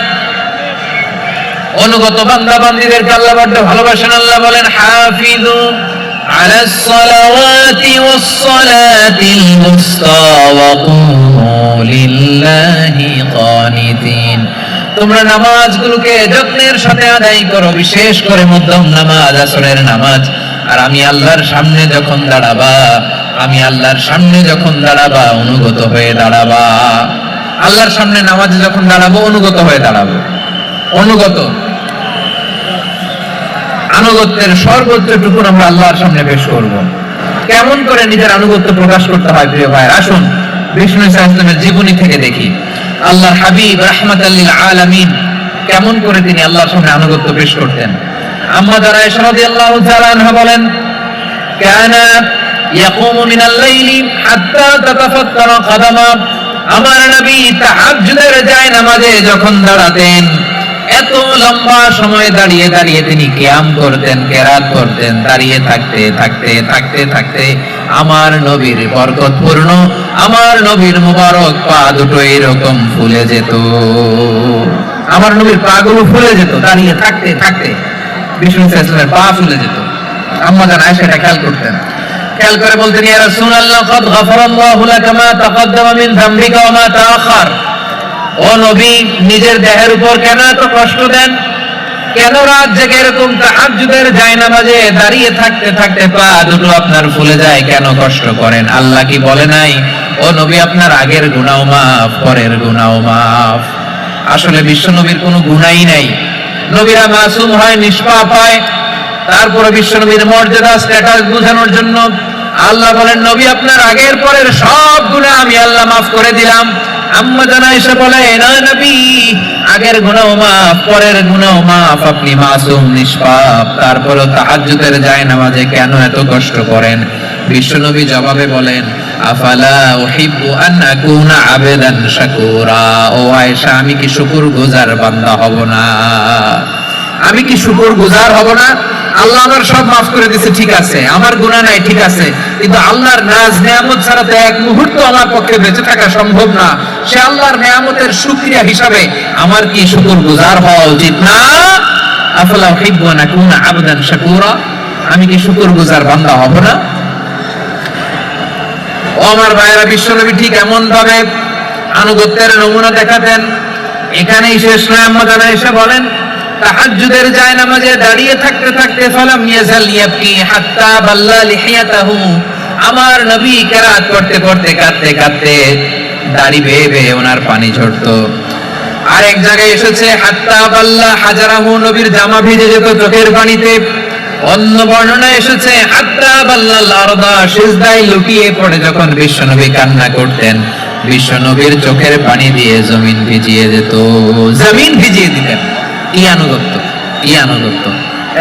অনুগত বান্দা বান্দীদেরকে আল্লাহ বড় ভালোবাসেন। আল্লাহ বলেন হাফিজু আলাস সালাওয়াতি ওয়াস সালাতিল মুস্তা ওয়া কুমু লিল্লাহি কানিতিন, তোমরা নামাজগুলোকে যত্নের সাথে আদায় করো, বিশেষ করে মধ্যম নামাজ, আসরের নামাজ। আর আমি আল্লাহর সামনে যখন দাঁড়াবা, আমি আল্লাহর সামনে যখন দাঁড়াবা অনুগত হয়ে দাঁড়াবা। আল্লাহর সামনে নামাজে যখন দাঁড়াবো অনুগত হয়ে দাঁড়াবো। অনুগত, আনুগত্যের সর্বোচ্চ টুকুন আমরা আল্লাহর সামনে পেশ করব। কেমন করে নিজের আনুগত্য প্রকাশ করতে হয় প্রিয় ভাই, আসুন বিষ্ণু ইসলামের জীবনী থেকে দেখি। আল্লাহর হাবিব রাহমাতাল লিল আলামিন কেমন করে তিনি আল্লাহর সামনে আনুগত্য পেশ করতেন। আম্মা যারা আয়েশা রাদিয়াল্লাহু তাআলা আনহা বলেন, কানা ইয়াকুমু মিনাল লাইলি হাত্তা তাতাফাত্তারা কদামা, আমার নবী তাহাজ্জুদের যায় নামাজে যখন দাঁড়াতেন এত লম্বা সময় দাঁড়িয়ে দাঁড়িয়ে তিনি কিয়াম করতেন, কেরাত করতেন। দাঁড়িয়ে থাকতে থাকতে থাকতে থাকতে আমার নবীর বরকতপূর্ণ, আমার নবীর মুবারক পা দুটো এরকম ফুলে যেত, আমার নবীর পা গুলো ফুলে যেত দাঁড়িয়ে থাকতে থাকতে। বিষ্ণু ইসলামের পা ফুলে যেত। আম্মা জান আয়েশা এটা খেয়াল করতেন। খেয়াল করে বলতেন, ইয়া রাসূলুল্লাহ কদ গাফারাল্লাহু লাকা মা তাকাদ্দামা মিন যামবিকা ওয়া মা তাআখার। ও নবী, নিজের দেহের উপর কেন এত কষ্ট দেন? কেন রাত জেগে এরকম তাহাজ্জুদের জায়নামাজে দাঁড়িয়ে থাকতে থাকতে পা দুটো আপনার ফুলে যায়? কেন কষ্ট করেন? আল্লাহ কি বলে নাই ও নবী আপনার আগের গুনাহ মাফ, পরের গুনাহ মাফ? আসলে বিশ্ব নবীর কোনো গুনাহই নাই। নবীরা মাসুম হয়, নিষ্পাপ হয়। তারপরে বিশ্ব নবীর মর্যাদা, স্ট্যাটাস বোঝানোর জন্য আল্লাহ বলেন, নবী আপনার আগের পরের সব গুনাহ আমি আল্লাহ মাফ করে দিলাম। আম্মা জান আয়েশা বলে, না নবী, আগের গুনাহ মাফ, পরের গুনাহ মাফ, আপনি মাসুম, নিষ্পাপ, তারপরও তাহাজ্জুদের জায়নামাজে কেন এত কষ্ট করেন? বিশ্বনবী জবাবে বলেন, আফালা উহিব্বু আন আকুনা আবেদান শাকুরা। ও আয়েশা, আমি কি শুকরগুজার বান্দা হব না? আমি কি শুকরগুজার হব না? আল্লাহ আমার সব মাফ করে দিয়েছে, ঠিক আছে, আমার গুনাহ নাই, ঠিক আছে, কিন্তু আল্লাহর নাজ নিয়ামত ছাড়া তো এক মুহূর্ত আমার পক্ষে বেঁচে থাকা সম্ভব না। সে আল্লাহর নিয়ামতের শুকরিয়া হিসাবে আমার কি শুকরগুজার হওয়া উচিত না? আফালা উহিব্বু আন আকুনা আবদান শাকুরা, আমি কি শুকরগুজার বান্দা হব না? ও আমার ভাইয়েরা, বিশ্বনবী ঠিক এমন ভাবে আনুগত্যের নমুনা দেখাতেন। এখানেই শেষ নয়, আম্মা জানা এসে বলেন তাহাজ্জুদের জায়নামাজে দাঁড়িয়ে থাকতে থাকতে ফালাম ইয়াজাল ইয়াবকি হাত্তা বাল্লা লিহিয়াতাহু, আমার নবী কিরাত করতে করতে কাঁদতে কাঁদতে দাড়ি বেয়ে বেয়ে ওনার পানি ঝরতো। আর এক জায়গায় এসেছে হাত্তা বাল্লা হাজারাহু, নবীর জামা ভিজে যেত চোখের পানিতে। অন্য বর্ণনা এসেছে হাত্তা বাল্লাল আরদা, সিজদায় লুটিয়ে পড়ে যখন বিশ্বনবী কান্না করতেন, বিশ্বনবীর চোখের পানি দিয়ে জমিন ভিজিয়ে যেত, জমিন ভিজিয়ে দিতেন। কি আনুগত্য, কি আনুগত্য!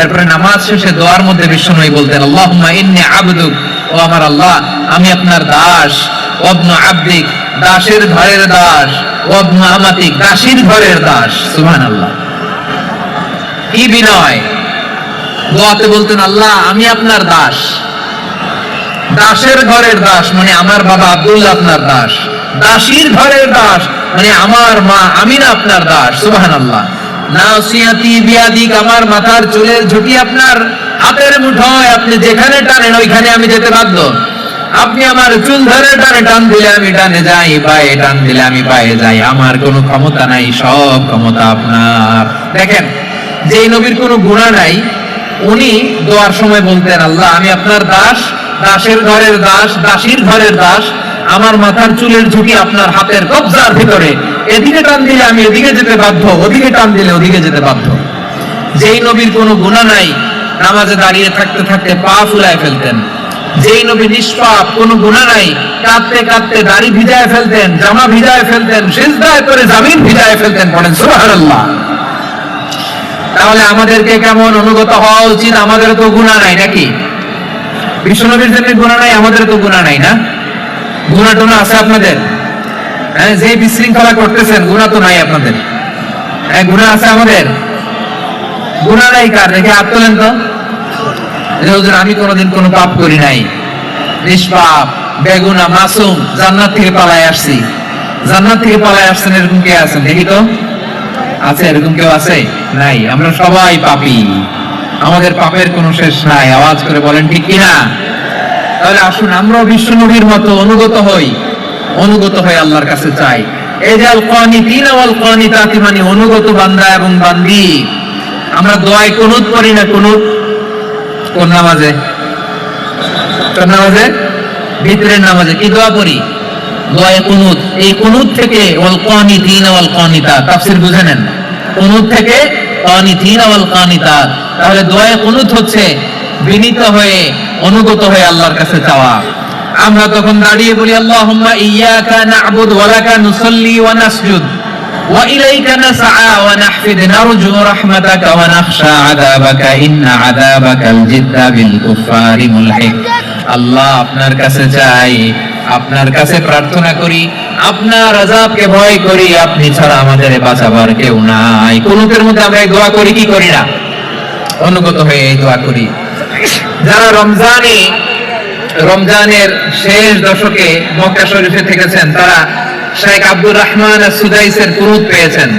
এরপরে নামাজ শেষে দোয়ার মধ্যে বিশ্বনবী বলতেন আল্লাহুম্মা ইন্নী আবদুক, ও আমার আল্লাহ আমি আপনার দাস, ওয়াবনু আবদিক, দাসের ঘরের দাস, ওয়াবনু আমাতিক, দাসীর ঘরের দাস। সুবহানাল্লাহ, কি বিনয়! দোয়াতে বলতেন আল্লাহ আমি আপনার দাস, দাসের ঘরের দাস মানে আমার বাবা আব্দুল্লাহ আপনার দাস, দাসীর ঘরের দাস মানে আমার মা আমিনা আপনার দাস। সুবহানাল্লাহ। নাসিয়াতি বিয়াদিক, আমার মাথার চুলের ঝুঁটি আপনার হাতের মুঠোয়, আপনি যেখানে টানেন ওইখানে আমি যেতে বাধ্য। আপনি আমার চুল ধরে টান দিলে আমি টানে যাই, পায়ে টান দিলে আমি পায়ে যাই, আমার কোনো ক্ষমতা নাই, সব ক্ষমতা আপনার। দেখেন, যেই নবীর কোনো গুনাহ নাই উনি দোয়ার সময় বলতেন আল্লাহ আমি আপনার দাস, দাসের ঘরের দাস, দাসীর ঘরের দাস, আমার মাথার চুলের ঝুঁকি আপনার হাতের কবজার ভিতরে, এদিকে টান দিলে আমি এদিকে যেতে বাধ্য, ওদিকে টান দিলে ওদিকে যেতে বাধ্য। যেই নবীর কোনো গুনাহ নাই নামাজে দাঁড়িয়ে থাকতে থাকতে পা ফুলায় ফেলতেন। যেই নবী নিষ্পাপ, কোনো গুনাহ নাই, কাঁদতে কাঁদতে দাড়ি ভিজায় ফেলতেন, জামা ভিজায় ফেলতেন, সিজদায় করে জমিন ভিজায় ফেলতেন। পড়েন সুবহানাল্লাহ। তাহলে আমাদেরকে কেমন অনুগত হওয়া উচিত? আমাদের তো গুনাহ নাই নাকি? বিশ্বনবীর জন্য গুনাহ নাই, আমাদের তো গুনাহ নাই না? গুনাহ টোনা আছে আপনাদের? হ্যাঁ, যে বিশৃঙ্খলা করতেছেন গুনাহ তো নাই আপনাদের? হ্যাঁ, গুনাহ আছে আমাদের? গুনাহ নাই কার? দেখে হাত তোলেন তো। হুজুর আমি কোনোদিন কোনো পাপ করি নাই, নিষ্পাপ, বেগুনা, মাসুম, জান্নাত থেকে পালায় আসছি। জান্নাত থেকে পালায় আসছেন এরকম কে আছেন দেখি তো? আছে এরকম কেউ? আছে? নাই। আমরা সবাই পাপী, আমাদের পাপের কোনো শেষ নাই। আওয়াজ করে বলেন ঠিক কিনা? তাহলে আসুন আমরাও বিশ্বনবীর মতো অনুগত হই, অনুগত হয়ে আল্লাহর কাছে চাই। এই যে আল কানিতিনা ওয়াল কানিতাতি, মানে অনুগত বান্দা এবং বান্দি। আমরা দোয়ায় কুনুত পড়ি না? কুনুত কোন নামাজে? কোন নামাজে? ভিতরের নামাজে কি দোয়া পড়ি? দোয়ায়ে কুনুত। এই কুনুত থেকে ওয়াল কানিতিনা ওয়াল কানিতাত, তাফসীর বুঝে নেন। কুনুত থেকে কানিতিনা ওয়াল কানিতাত, তাহলে দোয়ায়ে কুনুত হচ্ছে বিনীত হয়ে, অনুগত হয়ে আল্লাহর কাছে চাওয়া। আমরা তখন দাঁড়িয়ে বলি আল্লাহুম্মা ইয়্যাকা না'বুদু ওয়া লাকা নুসাল্লি ওয়া নাসজুদ ওয়া ইলাইকা নাসআ ওয়া নাহফিদ নারজু রাহমাতাকা ওয়া নাখশা আযাবাকা ইন্না আযাবাকাল জিদ্দা বিল কুফফারি মুলহিক। আল্লাহ আপনার কাছে চাই, আপনার কাছে প্রার্থনা করি, আপনার আযাবকে ভয় করি, আপনি ছাড়া আমাদের বাঁচাবার কেউ নাই। কুনুতের মধ্যে আমরা এই দোয়া করি কি করি না? অনুগত হয়ে এই দোয়া করি। যারা রমজানের শেষ দশকে মক্কা শরীফে থেকেছেন তারা শেখ আব্দুর রহমান আস-সুদাইসের কুনুত পেয়েছেন।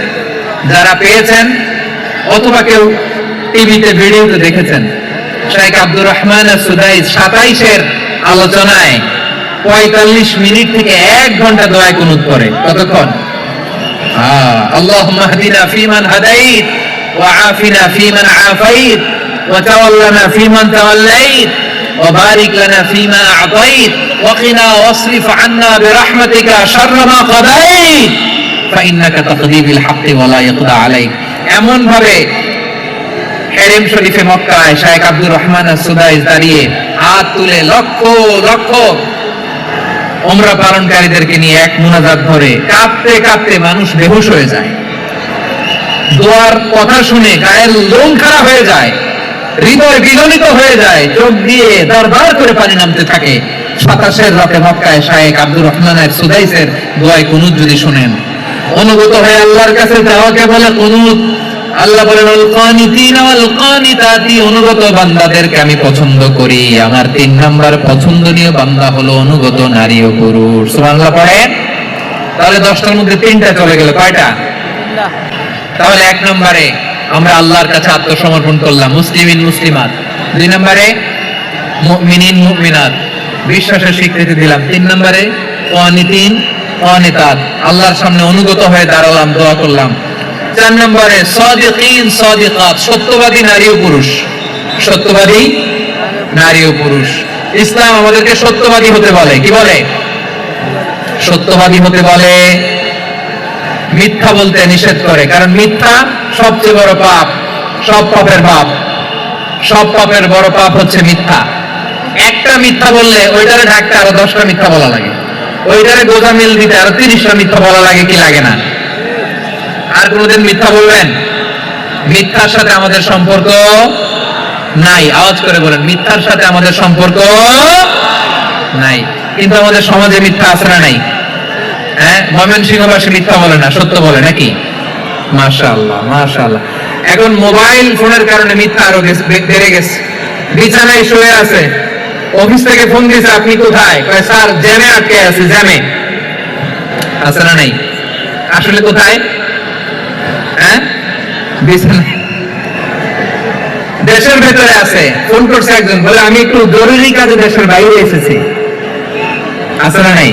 যারা পেয়েছেন অথবা কেউ টিভিতে ভিডিওতে দেখেছেন, শেখ আব্দুর রহমান আস-সুদাইস 27-এর আলোচনায় 45 মিনিট থেকে 1 ঘন্টা দোয়া কুনুত করে। কতক্ষণ? আল্লাহুম্মা হদিনা ফিমান হাদাইত ওয়া আফিনা ফিমান আফাইত ওয়া তাওয়াল্লানা ফিমান তাওয়াল্লাইত ওয়া বারিক লানা ফিমা আ'তাইত ওয়া কিনা ওয়াসরিফ আন্না বিরহমাতিকা শাররা মা কাদাইত ফাইন্নাকা তাকদি বিল হাক্কি ওয়া লা ইয়াকদা আলাইক। এমন ভাবে হেরেম শরীফে মক্কায় শেখ আব্দুর রহমান আস-সুদাইস দাঁড়িয়ে হাত তুলে লক্ষ লক্ষ উমরা পালনকারীদেরকে নিয়ে এক মুনাজাত ধরে কাঁদতে কাঁদতে মানুষ বেহুশ হয়ে যায়। দোয়ার কথা শুনে গায়ের লোম খাড়া হয়ে যায়, হৃদয় বিগলিত হয়ে যায়, চোখ দিয়ে দরদর করে পানি নামতে থাকে। 27-এর রাতে মক্কায় শেখ আব্দুর রহমান আস-সুদাইসের দোয়ায় কুনুত যদি শুনেন, অনুগত হয়ে আল্লাহর কাছে যাওয়াকে বলে কুনুত। আল্লাহ বলেন আল কানিতিনা ওয়াল কানিতাতি, অনুগত বান্দাদেরকে আমি পছন্দ করি। আমার 3 নাম্বার পছন্দনীয় বান্দা হলো অনুগত নারী ও পুরুষ। সুবহানাল্লাহ পড়েন। তাহলে 10টার মধ্যে 3টা চলে গেল, কয়টা? তাহলে 1 নম্বরে আমরা আল্লাহর কাছে আত্মসমর্পণ করলাম, মুসলিমিন মুসলিমাত। 2 নম্বরে মুমিনিন মুমিনাত, বিশ্বাসের স্বীকৃতি দিলাম। 3 নম্বরে ক্বানিতিন ক্বানিতাত, আল্লাহর সামনে অনুগত হয়ে দাঁড়ালাম, দোয়া করলাম। 4 নম্বরে সাদিকিন সাদিকাত, সত্যবাদী নারী ও পুরুষ, সত্যবাদী নারী ও পুরুষ। ইসলাম আমাদেরকে সত্যবাদী হতে বলে, কি বলে? সত্যবাদী হতে বলে, মিথ্যা বলতে নিষেধ করে, কারণ মিথ্যা সবচেয়ে বড় পাপ, সব পাপের বাপ, সব পাপের বড় পাপ হচ্ছে মিথ্যা। একটা মিথ্যা বললে ওইটারে ঢাকতে আরো 10টা মিথ্যা বলা লাগে, ওইটারে গোজামিল দিতে আরো 30টা মিথ্যা বলা লাগে, কি লাগে না? আর কোনোদিন মিথ্যা বলবেন? মিথ্যার সাথে আমাদের সম্পর্ক নাই। আওয়াজ করে বলেন, মিথ্যার সাথে আমাদের সম্পর্ক নাই। কিন্তু আমাদের সমাজে মিথ্যা আছে না নাই? হ্যাঁ, ময়মনসিংহবাসী মিথ্যা বলে না, সত্য বলে নাকি? মাশাআল্লাহ মাশাআল্লাহ। এখন মোবাইল ফোনের কারণে মিথ্যা আরো বেড়ে গেছে। বিছানায় শুয়ে আছে, অফিস থেকে ফোন দিয়েছে, আপনি কোথায়? কয় স্যার জ্যামে আটকে আছে। জ্যামে আছে না নাই? আসলে কোথায়? হ্যাঁ, বিছানায়। দেশের ভেতরে আছে, ফোন করছে একজন, বলে আমি একটু জরুরি কাজে দেশের বাইরে এসেছি। আছে না নাই?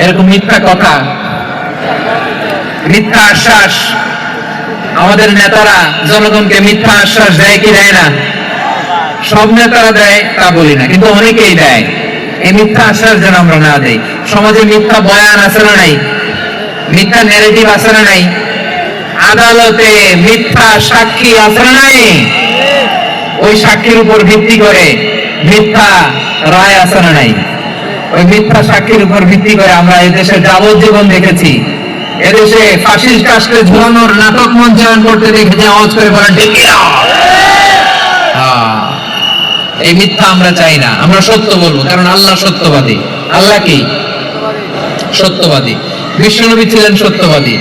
এরকম মিথ্যা কথা, মিথ্যা আশ্বাস। আমাদের নেতারা জনগণকে মিথ্যা আশ্বাস দেয় কি দেয় না? সব নেতারা দেয় তা বলি না, কিন্তু অনেকেই দেয়। এই মিথ্যা আশ্বাস যেন আমরা না দেই। সমাজে মিথ্যা বয়ান আছে না নাই? মিথ্যা ন্যারেটিভ আছে না নাই? আদালতে মিথ্যা সাক্ষী আছে না নাই? ওই সাক্ষীর উপর ভিত্তি করে মিথ্যা রায় আছে না নাই? ওই মিথ্যা সাক্ষীর উপর ভিত্তি করে আমরা এদেশে যাবজ্জীবন দেখেছি। এদেশে ফাঁসির কাস্টে ঝুলানোর নাটক মঞ্চায়ন করতে দেখেছি। আওয়াজ করে বলেন ঠিক কি না? এই মিথ্যা আমরা চাই না, আমরা সত্য বলবো, কারণ আল্লাহ সত্যবাদী। আল্লাহ কি? সত্যবাদী। বিশ্বনবী ছিলেন সত্যবাদী,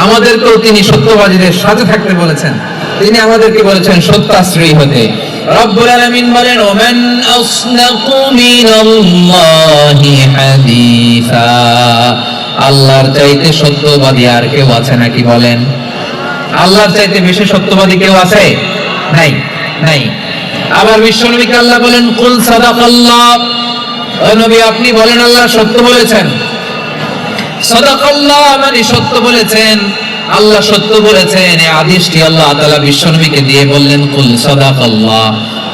আমাদেরকেও তিনি সত্যবাদীদের সাথে থাকতে বলেছেন। তিনি আমাদেরকে বলেছেন সত্যাশ্রয়ী হতে। রব্বুল আলামিন বলেন, ওমান আসনাকু মিনাল্লাহি হাদিসা, আল্লাহর চাইতে সত্যবাদী আর কেউ আছে নাকি বলেন? আল্লাহর চাইতে বেশি সত্যবাদী কেউ আছে? নাই, নাই। আবার বিশ্বনবীকে আল্লাহ বলেন, কুল সাদাকাল্লাহ, ও নবী আপনি বলেন আল্লাহ সত্য বলেছেন। সাদাকাল্লাহ মানে সত্য বলেছেন, আল্লাহ সত্য বলেছেন। এই আদেশটি আল্লাহ তাআলা বিশ্বনবীকে দিয়ে বললেন, কুল সাদাকাল্লাহ,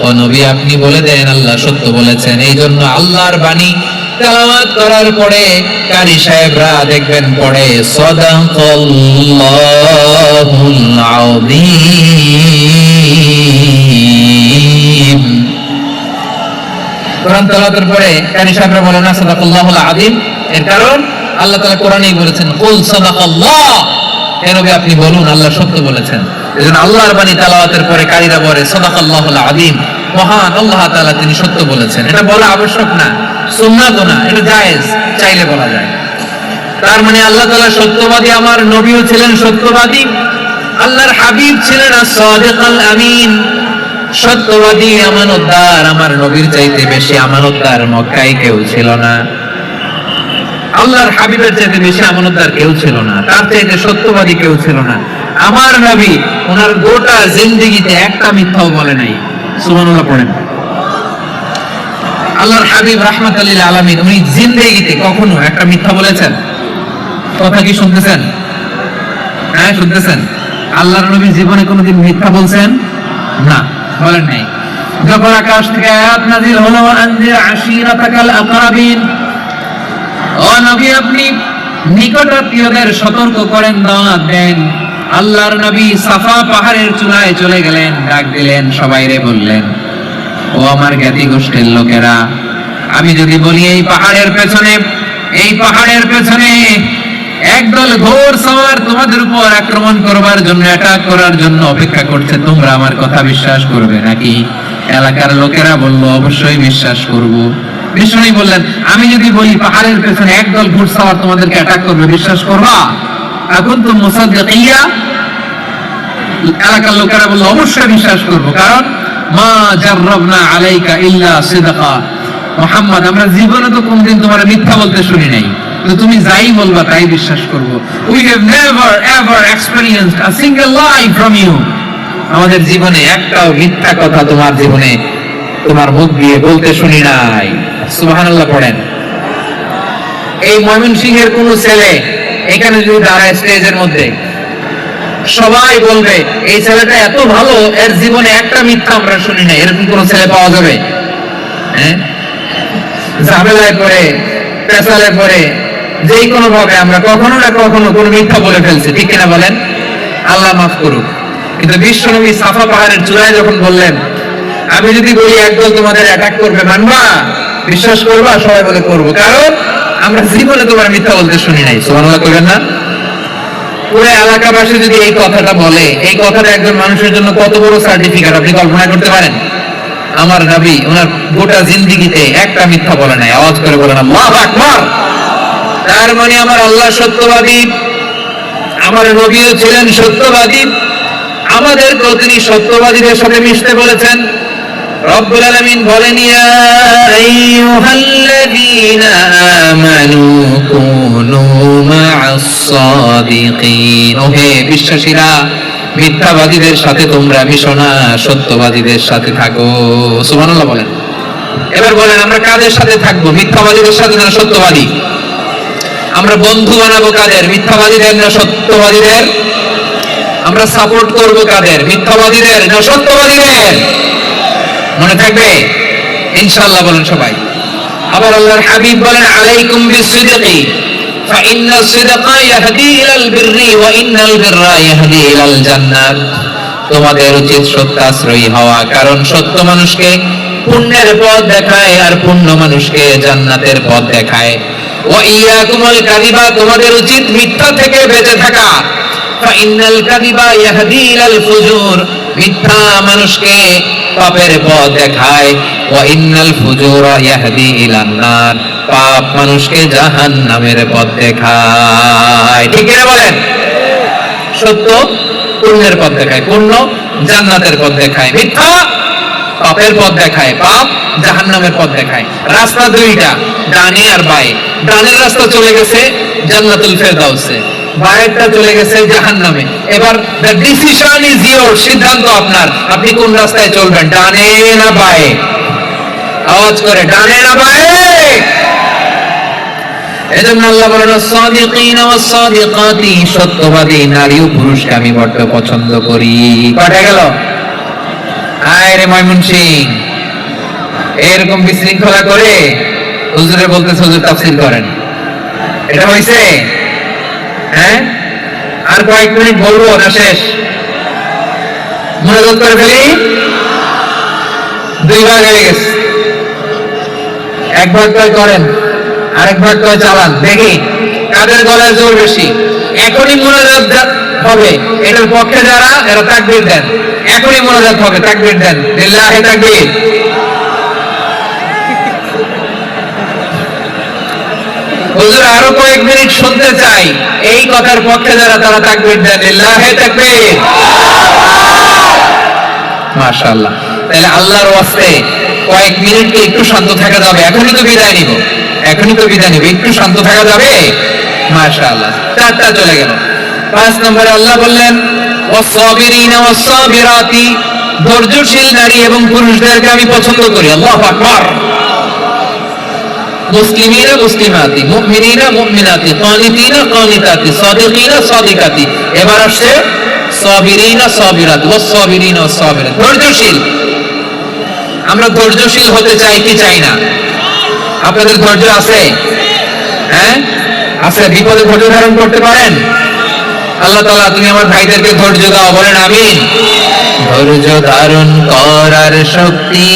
ও নবী আপনি বলে দেন আল্লাহ সত্য বলেছেন। এই জন্য আল্লাহর বাণী তেলাওয়াত করার পরে কারি সাহেবরা দেখবেন পড়ে সাদাকাল্লাহুল আযীম। কোরআন তেলাওয়াতের পরে কারি সাহেবরা বলেন না সাদাকাল্লাহুল আযীম, এর কারণ আল্লাহ তাআলা কোরআনেই বলেছেন কুল সাদাকাল্লাহ, হে নবী আপনি বলুন আল্লাহ সত্য বলেছেন। এজন্য আল্লাহর বাণী তেলাওয়াতের পরে কারীরা বলে সাদাকাল্লাহুল আযীম, মহান আল্লাহ তাআলা তিনি সত্য বলেছেন। এটা বলা আবশ্যক না, সুন্নাতও না, এটা জায়েজ, চাইলে বলা যায়। তার মানে আল্লাহ তাআলা সত্যবাদী, আমার নবীও ছিলেন সত্যবাদী, আল্লাহর হাবিব ছিলেন as-সাদিকাল আমিন, সত্যবাদী আমানতদার। আমার নবীর চাইতে বেশি আমানতদার মক্কায় কেউ ছিল না, আল্লাহর হাবিবের চাইতে বেশি আমানতদার কেউ ছিল না, তার চাইতে সত্যবাদী কেউ ছিল না। আমার নবী ওনার গোটা জিন্দেগিতে একটা মিথ্যাও বলে নাই। সুবহানাল্লাহ পড়েন। আল্লাহর হাবিব রাহমাতুল লিল আলামিন উনি জিন্দেগিতে কখনো একটা মিথ্যা বলেছেন? কথা কি শুনতেছেন? হ্যাঁ শুনতেছেন? আল্লাহর নবী জীবনে কোনোদিন মিথ্যা বলছেন? না, বলেন নাই। যখন আকাশ থেকে আয়াত নাযিল হলো, আনজির আশিরাতাকাল আকরাবিন, ও নবী আপনি নিকট আত্মীয়দের সতর্ক করেন, দাওয়াত দেন। আল্লাহর নবী সাফা পাহাড়ের চূড়ায় চলে গেলেন, ডাক দিলেন, সবাইরে বললেন, ও আমার জ্ঞাতি গোষ্ঠীর লোকেরা, আমি যদি বলি এই পাহাড়ের পেছনে একদল ঘোর সওয়ার তোমাদের উপর আক্রমণ করবার জন্য, অ্যাটাক করার জন্য অপেক্ষা করছে, তোমরা আমার কথা বিশ্বাস করবে নাকি? এলাকার লোকেরা বলল, অবশ্যই বিশ্বাস করব। বিষ্ণু বললেন, আমি যদি বলি পাহাড়ের পেছনে একদল ঘোড়সওয়ার তোমাদেরকে অ্যাটাক করবে, বিশ্বাস করবা? এখন তো মুসাদ্দিকিয়া, এলাকার লোকেরা বলল, অবশ্যই বিশ্বাস করব, কারণ মা জাররাবনা আলাইকা ইল্লা সিদকা, মুহাম্মদ আমরা জীবনে তো কোনদিন তোমার মিথ্যা বলতে শুনি নাই। তো তুমি যাই বলবা তাই বিশ্বাস করব। We have never ever experienced a single lie from you. আমাদের জীবনে একটাও মিথ্যা কথা তোমার জীবনে তোমার মুখ দিয়ে বলতে শুনি নাই। সুবহানাল্লাহ পড়েন। এই ময়মনসিংহের কোন ছেলে এখানে যদি দাঁড়ায় স্টেজের মধ্যে, সবাই বলবে এই ছেলেটা এত ভালো, এর জীবনে একটা মিথ্যা আমরা শুনি নাই। এরকম কোন ছেলে পাওয়া যাবে? হ্যাঁ, ঝামেলায় পড়ে, পেশালে পড়ে, যেই কোনো ভাবে আমরা কখনো না কখনো কোনো মিথ্যা বলে ফেলছি, ঠিক কিনা বলেন? আল্লাহ মাফ করুক। কিন্তু বিশ্বনবী সাফা পাহাড়ের চূড়ায় যখন বললেন, আমি যদি বলি একদল তোমাদের অ্যাটাক করবে, মানবা? বিশ্বাস করবা? সবাই বলে করবো, কারণ আমরা জীবনে তোমার মিথ্যা বলতে শুনি নাই। সুবহানাল্লাহ কইবেন না? পুরো এলাকাবাসী যদি এই কথাটা বলে, এই কথাটা একজন মানুষের জন্য কত বড় সার্টিফিকেট আপনি কল্পনা করতে পারেন? আমার নবী ওনার গোটা জিন্দেগিতে একটা মিথ্যা বলে নাই। আওয়াজ করে বলেন আল্লাহু আকবার। তার মানে আমার আল্লাহ সত্যবাদী, আমার নবীও ছিলেন সত্যবাদী, আমাদেরকেও তিনি সত্যবাদীদের সাথে মিশতে বলেছেন। রব্বুল আলামিন বলেন, ইয়া আইয়ুহাল্লাযীনা আমানু কুনু মা'আস সাদিকিন। ওহে বিশ্বাসীরা, মিথ্যাবাদীদের সাথে তোমরা মিশো না, সত্যবাদীদের সাথে থাকো। সুবহানাল্লাহ বলেন। এবার বলেন আমরা কাদের সাথে থাকবো? মিথ্যাবাদীদের সাথে না সত্যবাদী? আমরা বন্ধু বানাবো কাদের? মিথ্যাবাদীদের না সত্যবাদীদের? আমরা সাপোর্ট করবো কাদের? মিথ্যাবাদীদের না সত্যবাদীদের? মনে থাকবে ইনশাআল্লাহ, বলেন সবাই। আবার আল্লাহর হাবিব বলেন, আলাইকুম বিসিদকি ফাইন্নাস সিদকা ইয়াহদি ইলাল বিররি ওয়া ইন্নাল বিররা ইয়াহদি ইলাল জান্নাত। তোমাদের উচিত সত্যাশ্রয়ী হওয়া, কারণ সত্য মানুষকে পুণ্যের পথ দেখায় আর পুণ্য মানুষকে জান্নাতের পথ দেখায়। ওয়া ইয়াকুমুল কাযিবা, তোমাদের উচিত মিথ্যা থেকে বেঁচে থাকা। ফাইন্নাল কাযিবা ইয়াহদি ইলাল ফুজুর, মিথ্যা মানুষকে পাপের পথ দেখায়। ওয়া ইন্নাল ফুজুরা ইয়াহদি ইলান নার, পাপ মানুষকে জাহান্নামের পথ দেখায়। ঠিক কিনা বলেন? সত্য পুণ্যের পথ দেখায়, পুণ্য জান্নাতের পথ দেখায়, মিথ্যা পাপের পথ দেখায়, পাপ জাহান্নামের পথ দেখায়। রাস্তা দুইটা, ডানে আর বাঁয়ে। ডানের রাস্তা চলে গেছে জান্নাতুল ফেরদাউসে, বাঁয়েরটা চলে গেছে জাহান্নামে। এবার দ্য ডিসিশন ইজ ইয়োর, সিদ্ধান্ত আপনার, আপনি কোন রাস্তায় চলবেন, ডানে না বাঁয়ে? আওয়াজ করে, ডানে না বাঁয়ে? এজন্য আল্লাহ বলেন, সাদিকিনা ওয়াস সাদিকাতি, সত্যবাদী নারী ও পুরুষকে আমি বড় পছন্দ করি। কটা গেল? আয় রে ময়মনসিং, এরকম বিশৃঙ্খলা করে হুজুরে বলতেছে হুজুর তাফসীর করেন, এটা হইছে? হ্যাঁ, আর কয়েক মিনিট বলবো না শেষ? মনোযোগ করে ফেলি। দুই ভাগ হয়ে গেছে, এক ভাগ কয় করেন, আরেক ভাগ কয় চালান। দেখি কাদের গলায় জোর বেশি। এখনই মোনাজাত হবে, এটার পক্ষে যারা, এরা তাকবীর দেন। এখনই মোনাজাত হবে, তাকবীর দেন, লিল্লাহি তাকবীর। হুজুর আরো কয়েক মিনিট শুনতে চাই, এই কথার পক্ষে যারা, তারা তাকবীর দেন, লিল্লাহি তাকবীর। মাশাআল্লাহ। তাহলে আল্লাহর ওয়াস্তে কয়েক মিনিট কি একটু শান্ত থাকা যাবে? এখনই তো বিদায় নিব, এখনই তো বিদায় নিব, একটু শান্ত থাকা যাবে? মাশাআল্লাহ। চারটা চলে গেল। 5 নম্বরে আল্লাহ বললেন, ওয়াস-সাবিরিনা ওয়াস-সাবিরাতি, ধৈর্যশীল নারী এবং পুরুষদেরকে আমি পছন্দ করি। আল্লাহু আকবার। মুসলিমিনা মুসলিমাতি, মুমিনিনা মুমিনাতি, কানিতিনা কানিতাতি, সাদিকিনা সাদিকাতি। এবার আসছে সাবিরিনা সাবিরাত, ওয়াস-সাবিরিনা ওয়াস-সাবিরাত, ধৈর্যশীল। আমরা ধৈর্যশীল হতে চাই কি চাই না? আপনাদের ধৈর্য আছে? হ্যাঁ আছে। বিপদে ধৈর্য ধারণ করতে পারেন? আল্লাহ তাআলা তুমি আমার ভাইদেরকে ধৈর্য দাও, বলেন আমিন। ধৈর্য ধারণ করার শক্তি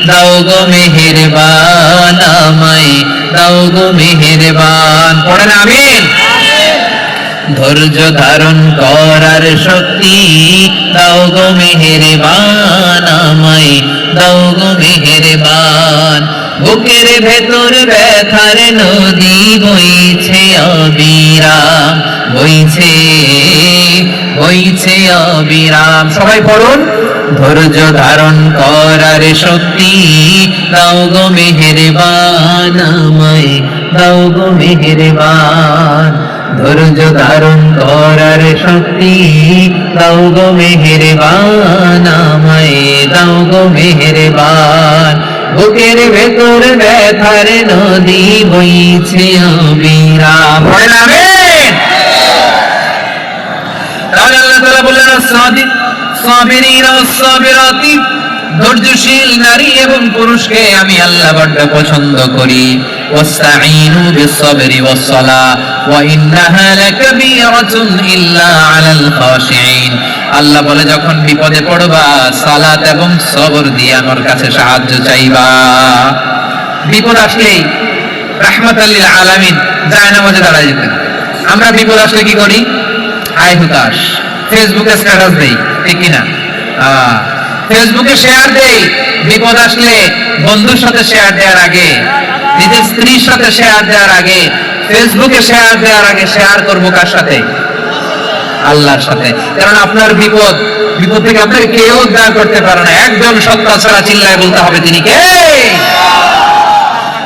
দাও গো মেহেরবান, আমায় দাও গো মেহেরবান, পড়েন আমিন। ধৈর্য ধারণ করার শক্তি দাও গো মেহেরবান, আমায় দাও গো মেহেরবান। বুকের ভেতর ব্যথার নদী বইছে অবিরাম, বইছে বইছে অবিরাম। সবাই পড়ুন, ধৈর্য ধারণ করার শক্তি দাও গো মেহেরবান, আমায় দাও গো মেহেরবান। ধৈর্য ধারণ করার শক্তি দাও গো মেহেরবান, আমায় দাও গো মেহেরবান। বুকের ভেতর ব্যথার নদী বইছে অবিরাম। বলেন আমিন। তাহলে আল্লাহ তাআলা বললেন সাদিক সাবিরিন ওয়াস সাবিরাতি, ধৈর্যশীল নারী এবং পুরুষকে আমি আল্লাহ বড় পছন্দ করি। ওয়াস্তাঈনু বিস-সাবরি ওয়াস-সালাহ ওয়া ইন্নাহা লাকাবীরাতুন ইল্লা আলাল খাশিঈন। আল্লাহ বলে যখন বিপদে পড়বা সালাত এবং সবর দিয়ে আমার কাছে সাহায্য চাইবা। বিপদ আসলেই রাহমাতাল লিল আলামিন জায়নামাজে দাঁড়ায় যেতেন। আমরা বিপদ আসলে কি করি? হাই হুতাশ, ফেসবুকে স্ট্যাটাস দেই, ঠিক কিনা? ফেসবুকে শেয়ার দেই। বিপদ আসলে বন্ধুর সাথে শেয়ার দেওয়ার আগে, নিজের স্ত্রীর সাথে শেয়ার দেওয়ার আগে, ফেসবুকে শেয়ার দেওয়ার আগে শেয়ার করবো কার সাথে? আল্লাহর সাথে। কারণ আপনার বিপদ থেকে আপনাকে কেউ উদ্ধার করতে পারে না, একজন সত্তা ছাড়া। চিল্লায় বলতে হবে তিনি কে?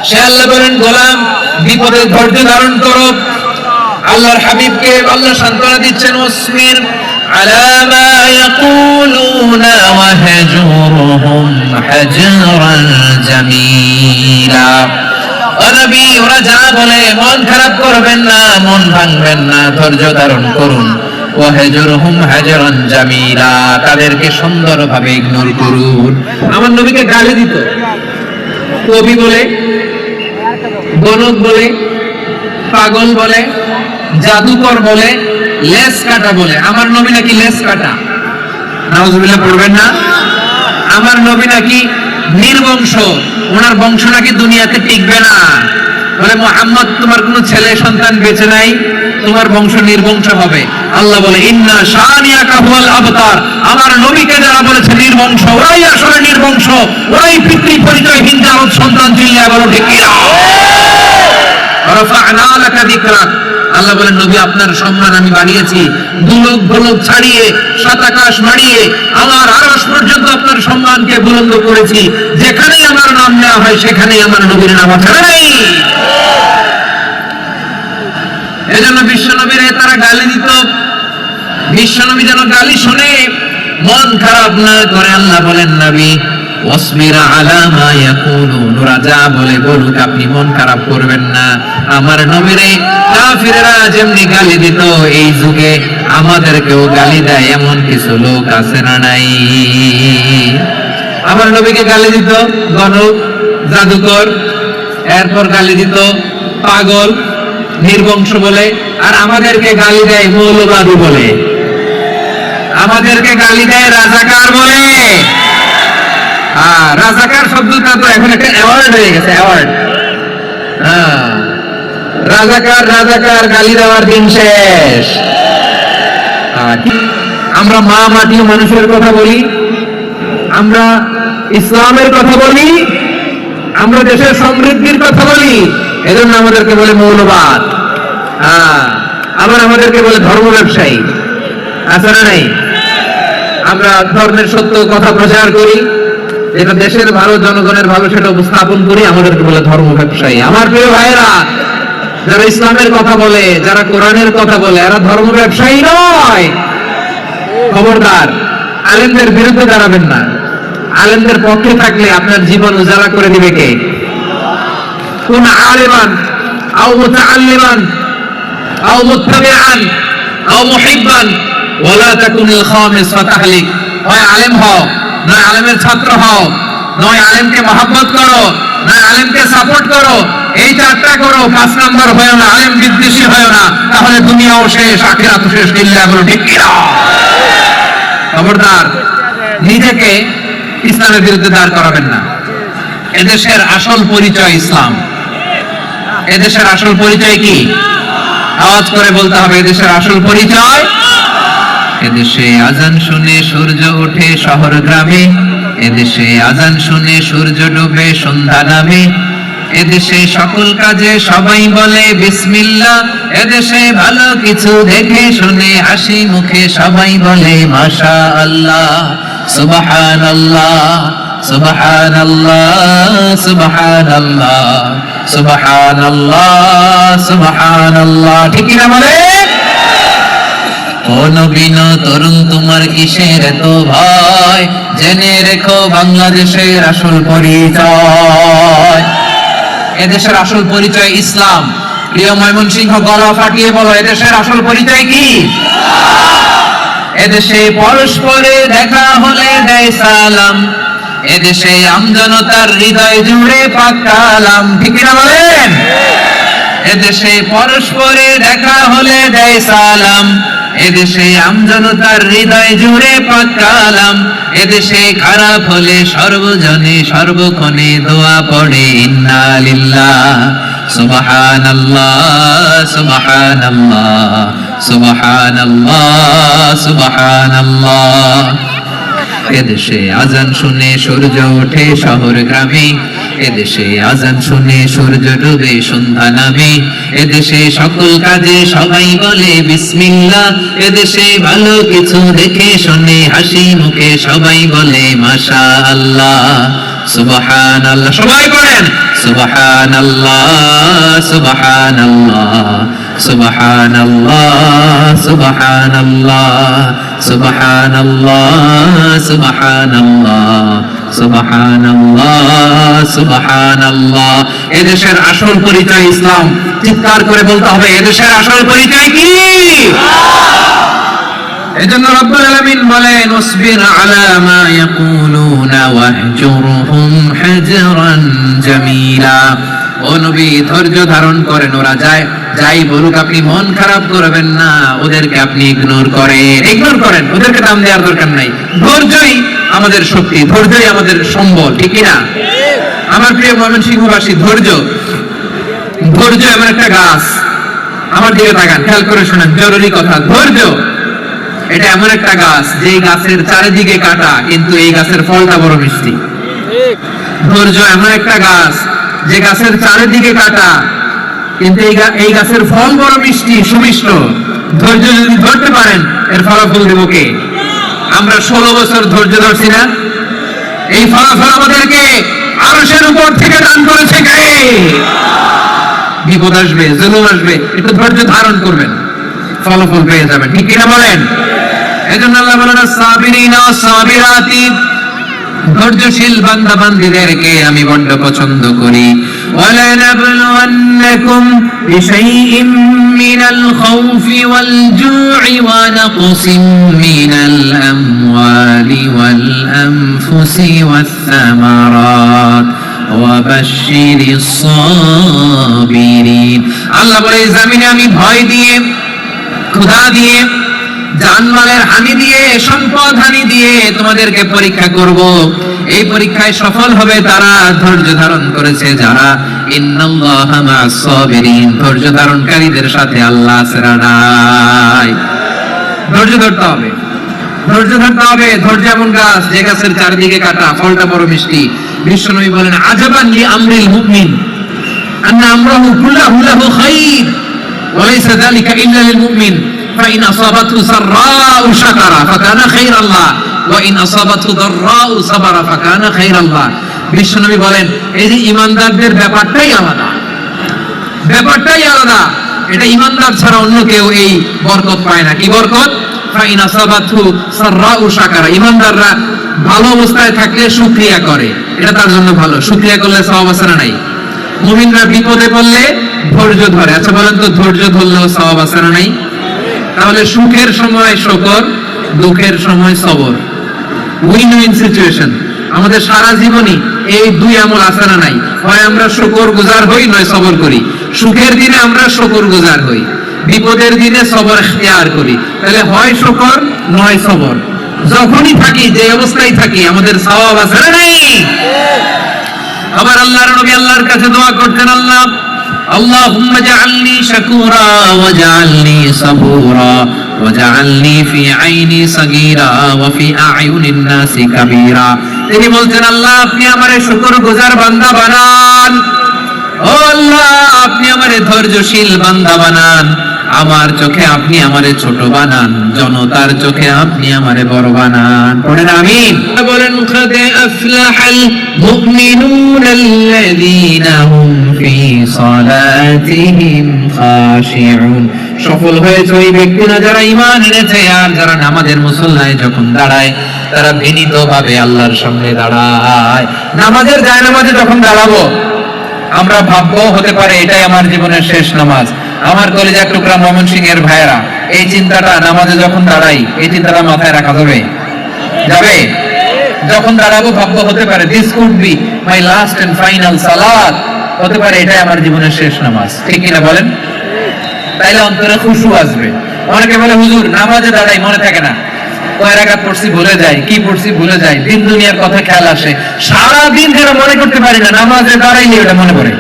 সে আল্লাহ বলেন গোলাম বিপদে ধৈর্য ধারণ করো। আল্লাহর হাবিবকে আল্লাহ সান্ত্বনা দিচ্ছেন, ওয়াসবির আলা মা ইয়াকুলুনা ওয়াহজুরহুম হাজরান জামিলা। ও নবী, ওরা যা বলে মন খারাপ করবেন না, মন ভাঙবেন না, ধৈর্য ধারণ করুন। ওয়াহজুরহুম হাজরান জামিলা, তাদেরকে সুন্দরভাবে ইগনোর করুন। আমার নবীকে গালি দিত কবি বলে, গণক বলে, পাগল বলে, জাদুকর বলে, লেস কাটা বলে। আমার নবী নাকি লেস কাটা, নাউজুবিল্লাহ পড়বেন না। আমার নবী নাকি নির্বংশ, ওনার বংশ নাকি দুনিয়াতে টিকবে না। বলে মুহাম্মদ তোমার কোনো ছেলে সন্তান বেঁচে নাই, তোমার বংশ নির্বংশ হবে। আল্লাহ বলে ইন্না শানিয়াকা হুয়াল আবতার। আমার নবীকে যারা বলেছে নির্বংশ, ওরাই আসলে নির্বংশ, ওরাই পিতৃ পরিচয়হীন জারদ সন্তান। চিল্লায় বলো ঠিক কিনা? রাফা'না লাকা যিকরাক। আল্লাহ বলেন নবী আপনার সম্মান আমি বাড়িয়েছি, দুলোক ভোলোক ছাড়িয়ে সাত আকাশ মাড়িয়ে আমার আরশ পর্যন্ত আপনার সম্মানকে বুলন্দ করেছি। যেখানেই আমার নাম নেওয়া হয় সেখানেই আমার নবীর নাম আছে। এজন্য বিশ্বনবীর তারা গালি দিত। বিশ্বনবী যেন গালি শুনে মন খারাপ না করে আল্লাহ বলেন নবী ওয়াসবির আলা মা ইয়াকুলুন, ওরা যা বলে বলুক, আপনি মন খারাপ করবেন না। আমার নবীরে কাফিররা যেমনি গালি দিত, এই যুগে আমাদেরকেও গালি দেয় এমন কিছু লোক আছে না নাই? আমার নবীকে গালি দিত গণক, জাদুকর, এরপর গালি দিত পাগল, নির্বংশ বলে, আর আমাদেরকে গালি দেয় মৌলবাদী বলে, আমাদেরকে গালি দেয় রাজাকার বলে। রাজাকার শব্দটা তো এখন একটা অ্যাওয়ার্ড হয়ে গেছে, অ্যাওয়ার্ড। রাজাকার রাজাকার গালি দেওয়ার দিন শেষ। আমরা মা মাটি মানুষের কথা বলি, আমরা ইসলামের কথা বলি, আমরা দেশের সমৃদ্ধির কথা বলি, এজন্য আমাদেরকে বলে মৌলবাদ। আবার আমাদেরকে বলে ধর্ম ব্যবসায়ী, আছে না নাই? আমরা ধর্মের সত্য কথা প্রচার করি, যেটা দেশের ভালো, জনগণের ভালো, সেটা উপস্থাপন করি, আমাদেরকে বলে ধর্ম ব্যবসায়ী। আমার প্রিয় ভাইরা, যারা ইসলামের কথা বলে, যারা কোরআনের কথা বলে, এরা ধর্ম ব্যবসায়ী নয়। খবরদার, আলেমদের বিরুদ্ধে দাঁড়াবেন না। আলেমদের পক্ষে থাকলে আপনার জীবন উজালা করে দিবে কে? কোন আলেমান আও মুতাআল্লিমান আও মুত্তাবিআন আও মুহিব্বান ওয়ালা তাকুনিল খামিস ফাতাহলিক। হয় আলেম হও, নয় আলেমের ছাত্র হও, নয় আলেমকে মহব্বত করো, নয় আলেমকে সাপোর্ট করো। এই চারটা করো, 5 নাম্বার হয় না, আলেম বিদ্বেষী হয় না, তাহলে দুনিয়াও শেষ, আখিরাতও শেষ। ইল্লা বলো ঠিক কিনা? খবরদার, নিজেকে ইসলামের বিরুদ্ধে দাঁড় করাবেন না। এদেশের আসল পরিচয় ইসলাম। এদেশের আসল পরিচয় কি? আওয়াজ করে বলতে হবে, এদেশের আসল পরিচয়। এদেশে আজান শুনে সূর্য ওঠে শহর গ্রামে, এদেশে আজান শুনে সূর্য ডুবে সন্ধ্যা নামে, এদেশে সকল কাজে সবাই বলে বিসমিল্লাহ, এদেশে ভালো কিছু দেখে শুনে হাসি মুখে সবাই বলে মাশাআল্লাহ। সুবহানাল্লাহ সুবহানাল্লাহ সুবহানাল্লাহ সুবহানাল্লাহ সুবহানাল্লাহ। ঠিক কি না বলে? ও নবীন তরুণ তোমার কিসের এত ভয়, জেনে রেখো বাংলাদেশের আসল পরিচয়। এদেশের আসল পরিচয় ইসলাম। প্রিয় ময়মনসিংহ, গলা ফাটিয়ে বলো, এদেশের আসল পরিচয় কি? এদেশে পরস্পরে দেখা হলে দেয় সালাম, এদেশে আমজনতার হৃদয় জুড়ে পাক কালাম। ঠিক না বলেন? এদেশে পরস্পরে দেখা হলে দেয় সালাম, এদেশে আমজনতার হৃদয় জুড়ে পাক কালাম। এদেশে খারাপ হলে সর্বজনে সর্বক্ষণে দোয়া পড়ে ইন্না লিল্লাহ সুবহানাল্লাহ সুবহানাল্লাহ সুবহানাল্লাহ সুবহানাল্লাহ। এদেশে আজান শুনে সূর্য ওঠে শহর গ্রামে, এদেশে আজান শুনে সূর্য ডুবে সন্ধ্যা নামে। এদেশে সকল কাজে সবাই বলে বিসমিল্লাহ, এদেশে ভালো কিছু দেখে শুনে হাসি মুখে সবাই বলে মাশাআল্লাহ সুবহানাল্লাহ। সবাই বলেন সুবহানাল্লাহ সুবহানাল্লাহ সুবহানাল্লাহ সুবহানাল্লাহ সুবহানাল্লাহ সুবহানাল্লাহ সুবহানাল্লাহ সুবহানাল্লাহ। এদেশের আসল পরিচয় ইসলাম। চিৎকার করে বলতে হবে, এদেশের আসল পরিচয় কি? এজন্য রব্বুল আলামিন বলেন ওয়াসবির আলা মা ইয়াকুলুনা ওয়াহজুরহুম হাজরান জামিলা। ও নবী, ধৈর্য ধারণ করেন, ওরা যাই বলুক আপনি মন খারাপ করবেন না, ওদেরকে আপনি ইগনোর করেন, ওদেরকে দাম দেওয়ার দরকার নাই। ধৈর্যই আমাদের শক্তি, ধৈর্যই আমাদের সম্বল। ঠিক না? আমার প্রিয় ময়মনসিংহবাসী, ধৈর্য এমন একটা গাছ, আমার দিকে তাকান, খেয়াল করে শোনেন, জরুরি কথা। ধৈর্য এটা এমন একটা গাছ যে গাছের চারিদিকে কাটা, কিন্তু এই গাছের ফলটা বড় মিষ্টি। ধৈর্য এমন একটা গাছ যে গাছের চারিদিকে কাটা, কিন্তু এই গাছের ফল বড় মিষ্টি সুমিষ্ট। ধৈর্য যদি ধরতে পারেন, এর ফলাফল দেব কে? আমরা 16 বছর ধৈর্য ধরছি না? এই ফলাফল আমাদেরকে আরশের উপর থেকে দান করেছে কে? বিপদ আসবে, জুলুম আসবে, একটু ধৈর্য ধারণ করবেন, ফলাফল পেয়ে যাবেন। ঠিক কিনা বলেন? এজন্য আল্লাহ বলেন সাবিরিনা সাবিরাতি, ধৈর্যশীল বান্দা বান্দীদেরকে আমি বড় পছন্দ করি। ওয়ালানাবলুওয়ান্নাকুম বিশাইইম মিনাল খাউফি ওয়াল জু'i ওয়া নাকসিম মিনাল আমওয়ালি ওয়াল আনফুসি ওয়াস সামারাত ওয়া বাশশিরিস সাবিরিন। আল্লাহ বলে, জমিনে আমি ভয় দিয়ে, ক্ষুধা দিয়ে, জানমালের হানি দিয়ে, সম্পদ হানি দিয়ে তোমাদেরকে পরীক্ষা করব। এই পরীক্ষায় সফল হবে তারা ধৈর্য ধারণ করেছে যারা। ইন্নাল্লাহা মা'আস সাবিরিন, ধৈর্য ধারণকারীদের সাথে আল্লাহ আছে নাই। ধৈর্য ধরতে হবে, ধৈর্য ধরতে হবে। ধৈর্য এমন গাছ যে গাছের চারদিকে কাটা, ফলটা বড় মিষ্টি। বিশ্বনবী বলেন আজাবান লি আমরিল মুমিন আন্না আমরাহু কুল্লাহু লাহু খাইর ওয়া লাইসা যালিকা ইল্লা লিল মুমিন فإن أصابته سراء شكر فكان خير الله وإن أصابته ضراء صبر فكان خير الله। বিশ্বনবী বলেন এই যে ঈমানদারদের ব্যাপারটাই আলাদা, এটা ঈমানদার ছাড়া অন্য কেউ এই বরকত পায় না। কি বরকত? فإن أصابته سراء شكر, ঈমানদাররা ভালো অবস্থায় থাকলে শুকরিয়া করে, এটা তার জন্য ভালো। শুকরিয়া করলে সওয়াব আছে না নাই? মুমিনরা বিপদে পড়লে ধৈর্য ধরে। আচ্ছা বলেন তো, ধৈর্য ধরলেও সওয়াব আছে না নাই? তাহলে সুখের সময় শুকর, দুঃখের সময় সবর, উইন উইন সিচুয়েশন। আমাদের সারা জীবনই এই দুই আমল আছে না নাই? হয় আমরা শুকর গুজার হই, নয় সবর করি। সুখের দিনে আমরা শুকর গুজার হই, বিপদের দিনে সবর ইখতিয়ার করি। তাহলে হয় শুকর নয় সবর। যখনই থাকি, যে অবস্থায় থাকি, আমাদের সওয়াব আছে না নাই? আবার আল্লাহর নবী আল্লাহর কাছে দোয়া করতেন, আল্লাহ আল্লাহুম্মা জাআলনি শাকুরা ওয়াজআলনি সাবুরা ওয়াজআলনি ফি আইনি সাগীরা ওয়া ফি আ'য়ুনিন নাসি কাবীরা। তিনি বলতেন, আল্লাহ আপনি আমারে শুকরগুজার বান্দা বানান, ও আল্লাহ আপনি আমারে ধৈর্যশীল বান্দা বানান, আমার চোখে আপনি আমারে ছোট বানান, জনতার চোখে আপনি আমারে বড় বানান। পড়েন আমিন। বলেন قد أفلح المؤمنون الذين هم في صلاتهم خاشعون। সফল হয়েছে ওই ব্যক্তিরা যারা ঈমান এনেছে আর যারা নামাজের মুসল্লায় যখন দাঁড়ায় তারা বিনীতভাবে আল্লাহর সামনে দাঁড়ায়। নামাজের জায়নামাজে যখন দাঁড়াবো আমরা ভাববো হতে পারে এটাই আমার জীবনের শেষ নামাজ। আমার কলিজার টুকরা ময়মনসিংহের ভাইয়েরা, এই চিন্তাটা নামাজে যখন দাঁড়াই এই চিন্তাটা মাথায় রাখা যাবে? যাবে? যখন দাঁড়াবো ভাববো হতে পারে this could be my last and final সালাত, হতে পারে এটাই আমার জীবনের শেষ নামাজ। ঠিক কিনা বলেন? তাইলে অন্তরে খুশু আসবে। অনেকে বলে হুজুর নামাজে দাঁড়াই মনে থাকে না, কয় রাকাত পড়ছি ভুলে যাই, কি পড়ছি ভুলে যাই, দিন দুনিয়ার কথা খেয়াল আসে, সারা দিন যেন মনে করতে পারি না, নামাজে দাঁড়াইলে ওটা মনে পড়ে।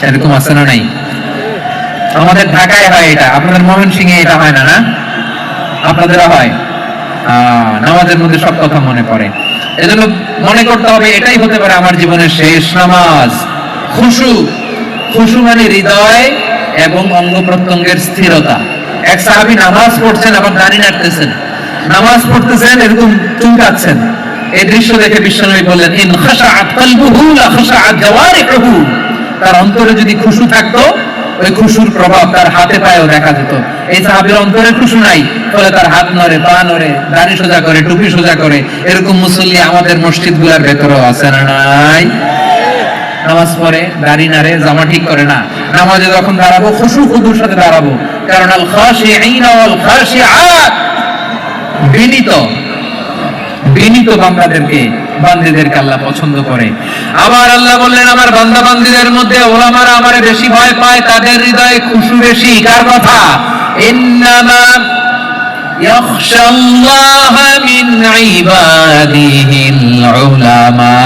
এরকম আছে না নাই? আমাদের ঢাকায় হয় এটা, আপনাদের ময়মনসিংহে এটা হয় না? না আপনাদের হয়? নামাজের মধ্যে সব কথা মনে পড়ে। এজন্য মনে করতে হবে এটাই হতে পারে আমার জীবনের শেষ নামাজ। খুশু, খুশু মানে হৃদয় এবং অঙ্গ প্রত্যঙ্গের স্থিরতা। এক সাহাবী নামাজ পড়ছেন আবার দাড়ি নাড়তেছেন, নামাজ পড়তেছেন এরকম চুলকাচ্ছেন। এই দৃশ্য দেখে বিশ্বনবী বললেন ইন খাশাআত কলবুহু লা খাশাআত জাওয়ারিহু। তার অন্তরে যদি খুশু থাকতো ওই খুশুর প্রভাব তার হাতে পায়েও দেখা যেত। এই সাহাবীর অন্তরে খুশু নাই, ফলে তার হাত নড়ে, পা নড়ে, দাড়ি সোজা করে, টুপি সোজা করে। এরকম মুসল্লি আমাদের মসজিদগুলোর ভেতরেও আছে না নাই? নামাজ পড়ে, দাড়ি নাড়ে, জামা ঠিক করে না। নামাজে যখন দাঁড়াবো খুশু খুদুর সাথে দাঁড়াবো, কারণ আল খাশিঈন ওয়াল খাশিআত, বিনীত বান্দাদেরকে আল্লাহ পছন্দ করে। আবার আল্লাহ বললেন আমার বান্দা বান্দীদের মধ্যে ওলামারা আমারে বেশি ভয় পায়, তাদের হৃদয়ে খুশু বেশি। কার কথা? ইন্নামা ইয়াখশাল্লাহ মিন ইবাদিহিল উলামা।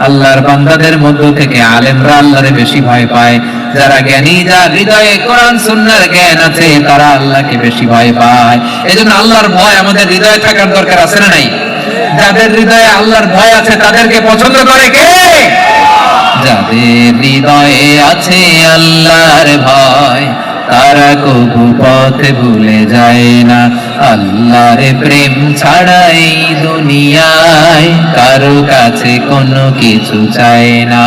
আল্লাহর বান্দাদের মধ্য থেকে আলেমরা আল্লাহরে বেশি ভয় পায়। যারা জ্ঞানী, যার হৃদয়ে কোরআন সুন্নাহর জ্ঞান আছে, তারা আল্লাহকে বেশি ভয় পায়। এজন্য আল্লাহর ভয় আমাদের হৃদয়ে থাকার দরকার আছে না নাই? যাদের হৃদয়ে আল্লাহর ভয় আছে তাদেরকে পছন্দ করে কে? যাদের হৃদয়ে আছে আল্লাহর ভয় তারা কবু পথ ভুলে যায় না। আল্লাহর প্রেম ছাড়া এই দুনিয়ায় কারো কাছে কোনো কিছু চায় না।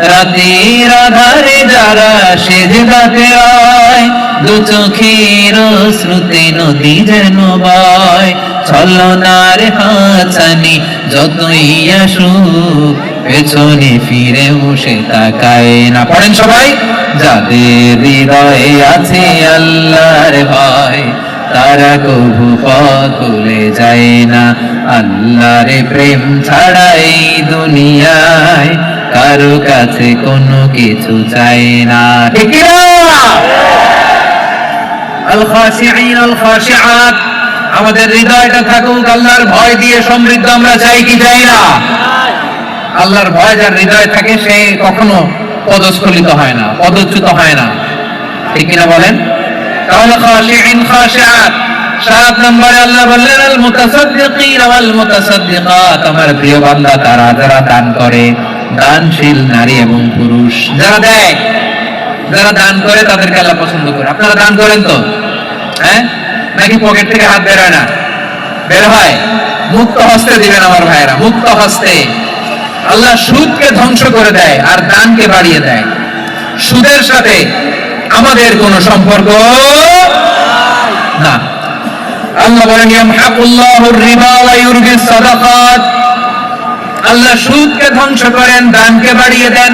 রাতের আধারে যারা সেজদাতে আয়, দু চোখের শ্রুতে নদী যেন বয়। ছলনার হাতছানি যতই আসুক পেছনে ফিরেও সে তাকায় না। পড়েন সবাই। যাদের হৃদয়ে আছে আল্লাহর ভয় তারা কবু পথ ভুলে যায় না। আল্লাহর প্রেম ছাড়া এই দুনিয়ায় কারো কাছে কোনো কিছু চাই না। ঠিক না? আল খাশিঈন আল খাশিআত, আমাদের হৃদয়টা থাকুক আল্লাহর ভয় দিয়ে সমৃদ্ধ। আমরা চাই কি চাই না? আল্লাহর ভয় যার হৃদয়ে থাকে সে কখনো পদস্খলিত হয় না, পদচ্যুত হয় না। ঠিক কিনা বলেন? তাহলে খাশিঈন খাশিআত। 7 নম্বরে আল্লাহ বললেন আল মুতাসাদ্দিকিন ওয়াল মুতাসাদ্দিকাত, আমার প্রিয় বান্দা তারা যারা দান করে, দানশীল নারী এবং পুরুষ যারা দেয়, যারা দান করে তাদেরকে আল্লাহ পছন্দ করে। আপনারা দান করেন তো? হ্যাঁ, নাকি পকেট থেকে হাত বের হয় না? বের হয়। মুক্ত হস্তে দিবেন আমার ভাইয়েরা, মুক্ত হস্তে। আল্লাহ সুদকে ধ্বংস করে দেয় আর দানকে বাড়িয়ে দেয়। সুদের সাথে আমাদের কোনো সম্পর্ক না। আল্লাহ বলেন ইয়ামহাকুল্লাহুর রিবা ওয়া ইউরবিস সাদাকাত, আল্লাহ সুদকে ধ্বংস করেন, দানকে বাড়িয়ে দেন।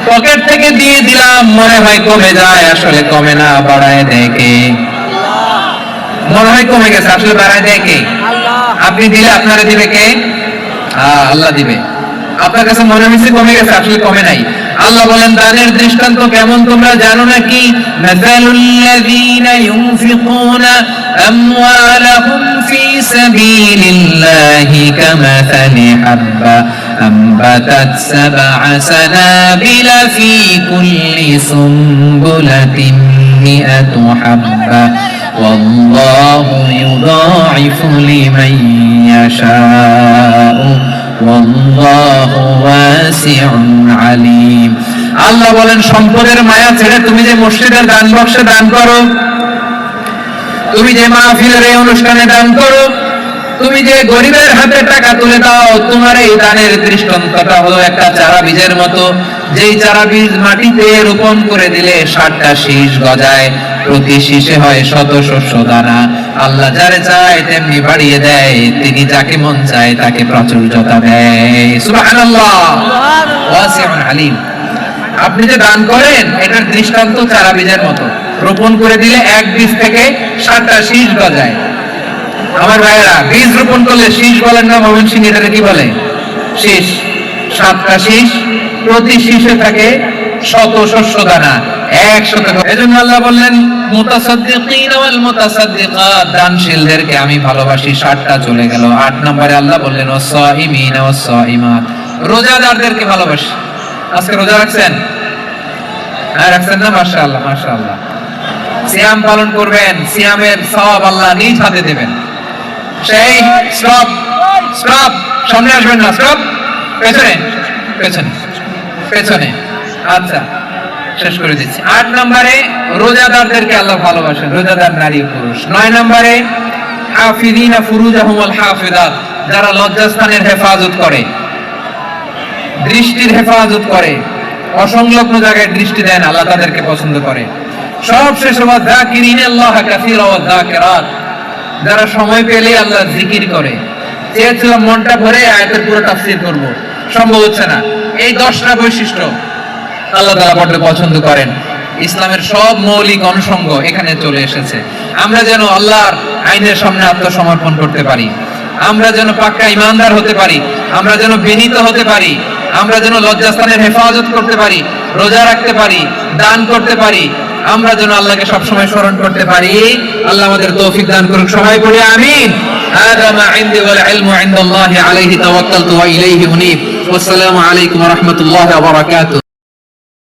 পকেট থেকে দিয়ে দিলাম মনে হয় কমে যায়, আসলে কমে না, বাড়ায় দেয় কে? মনে হয় কমে গেছে, আসলে বাড়ায় দেয় কে? আপনি দিলে আপনারে দিবে কে? আল্লাহ দিবে। আপনার কাছে মনে হয়েছে কমে গেছে, আসলে কমে নাই। আল্লাহ বলেন দানের দৃষ্টান্ত কেমন তোমরা জানো নাকি? মাসালুল্লাযীনা ইউনফিকুনা আমওয়ালাহুম ফী সাবিলিল্লাহি কামাসালি হাব্বা আনবাতাত সাবআ সানাবিলা ফী কুল্লি সুমবুলাতিন মিআতু হাব্বা ওয়াল্লাহু ইউদাঈফু লিমান ইয়াশাউ ওয়াল্লাহু ওয়াসিউন আলীম। আল্লাহ বলেন সম্পদের মায়া ছেড়ে তুমি যে মসজিদের দান বক্সে দান করো, তুমি যে মাহফিলের এই অনুষ্ঠানে দান করো, তুমি যে গরিবের হাতে টাকা তুলে দাও, তোমার এই দানের দৃষ্টান্তটা হলো একটা চারা বীজের মতো, যেই চারা বীজ মাটিতে রোপণ করে দিলে 60টা শীষ গজায়, প্রতি শীষে হয় শত শস্য দানা। আল্লাহ যারে চায় তেমনি বাড়িয়ে দেয়, তিনি যাকে মন চায় তাকে প্রাচুর্যতা দেয়। সুবহানাল্লাহ, ওয়াসিউন আলিম। আপনি যে দান করেন এটার দৃষ্টান্ত চারা বীজের মতো, রোপণ করে দিলে এক বীজ থেকে 60টা শীষ গজায়। আমার ভাইয়েরা, বীজ রোপণ করলে শীষ বলেন না ময়মনসিংহ, এটাকে কি বলে? শীষ। 7টা শীষ, প্রতি শীষে থাকে শত শস্য দানা, 100। এজন্য আল্লাহ বললেন মুতাসাদ্দিকিন ওয়াল মুতাসাদ্দিকাত, দানশীলদেরকে আমি ভালোবাসি। 7টা চলে গেল। 8 নম্বরে আল্লাহ বললেন ওয়াসাইমিন ওয়াসাইমাত, রোজাদারদেরকে ভালোবাসি। আজকে রোজা রাখছেন? হ্যাঁ, রাখছেন না? মাশাআল্লাহ মাশাআল্লাহ। সিয়াম পালন করবেন, সিয়ামের সওয়াব আল্লাহ নিজ হাতে দেবেন। সেই স্টপ স্টপ, সামনে আসবেন না, স্টপ, পেছনে পেছনে পেছনে। আচ্ছা, শেষ করে দিচ্ছি। 8 নম্বরে রোজাদারদেরকে আল্লাহ ভালোবাসেন, রোজাদার নারী পুরুষ। 9 নম্বরে হাফিজিনা ফুরুজাহুম ওয়াল হাফিজাত, যারা লজ্জাস্থানের হেফাজত করে, দৃষ্টির হেফাজত করে, অসংলগ্ন জায়গায় দৃষ্টি দেন, আল্লাহ তাদেরকে পছন্দ করে। সবশেষে ওয়াযাকিরিনাল্লাহ কাসীরা ওয়াযাকিরাত, যারা সময় পেলে আল্লাহর জিকির করে। চেয়েছিলাম মনটা ভরে আয়াতের পুরো তাফসীর করব, সম্ভব হচ্ছে না। এই 10টা বৈশিষ্ট্য আল্লাহ তাআলা বড় পছন্দ করেন। ইসলামের সব মৌলিক অনুষঙ্গ এখানে চলে এসেছে। আমরা যেন আল্লাহর আইনের সামনে আত্মসমর্পণ করতে পারি, আমরা যেন পাক্কা ইমানদার হতে পারি, আমরা যেন বিনীত হতে পারি, আমরা যেন লজ্জাস্থানের হেফাজত করতে পারি, রোজা রাখতে পারি, দান করতে পারি, আমরা যেন আল্লাহকে সবসময় স্মরণ করতে পারি। আল্লাহ আমাদের তৌফিক দান করুন। সবাই পড়ি আমিন। হাযা মা ইনদি ওয়াল ইলমু ইনদাল্লাহি আলাইহি তাওয়াক্কালতু ওয়া ইলাইহি উনীব। ওয়াসসালামু আলাইকুম ওয়া রাহমাতুল্লাহি ওয়া বারাকাতুহু।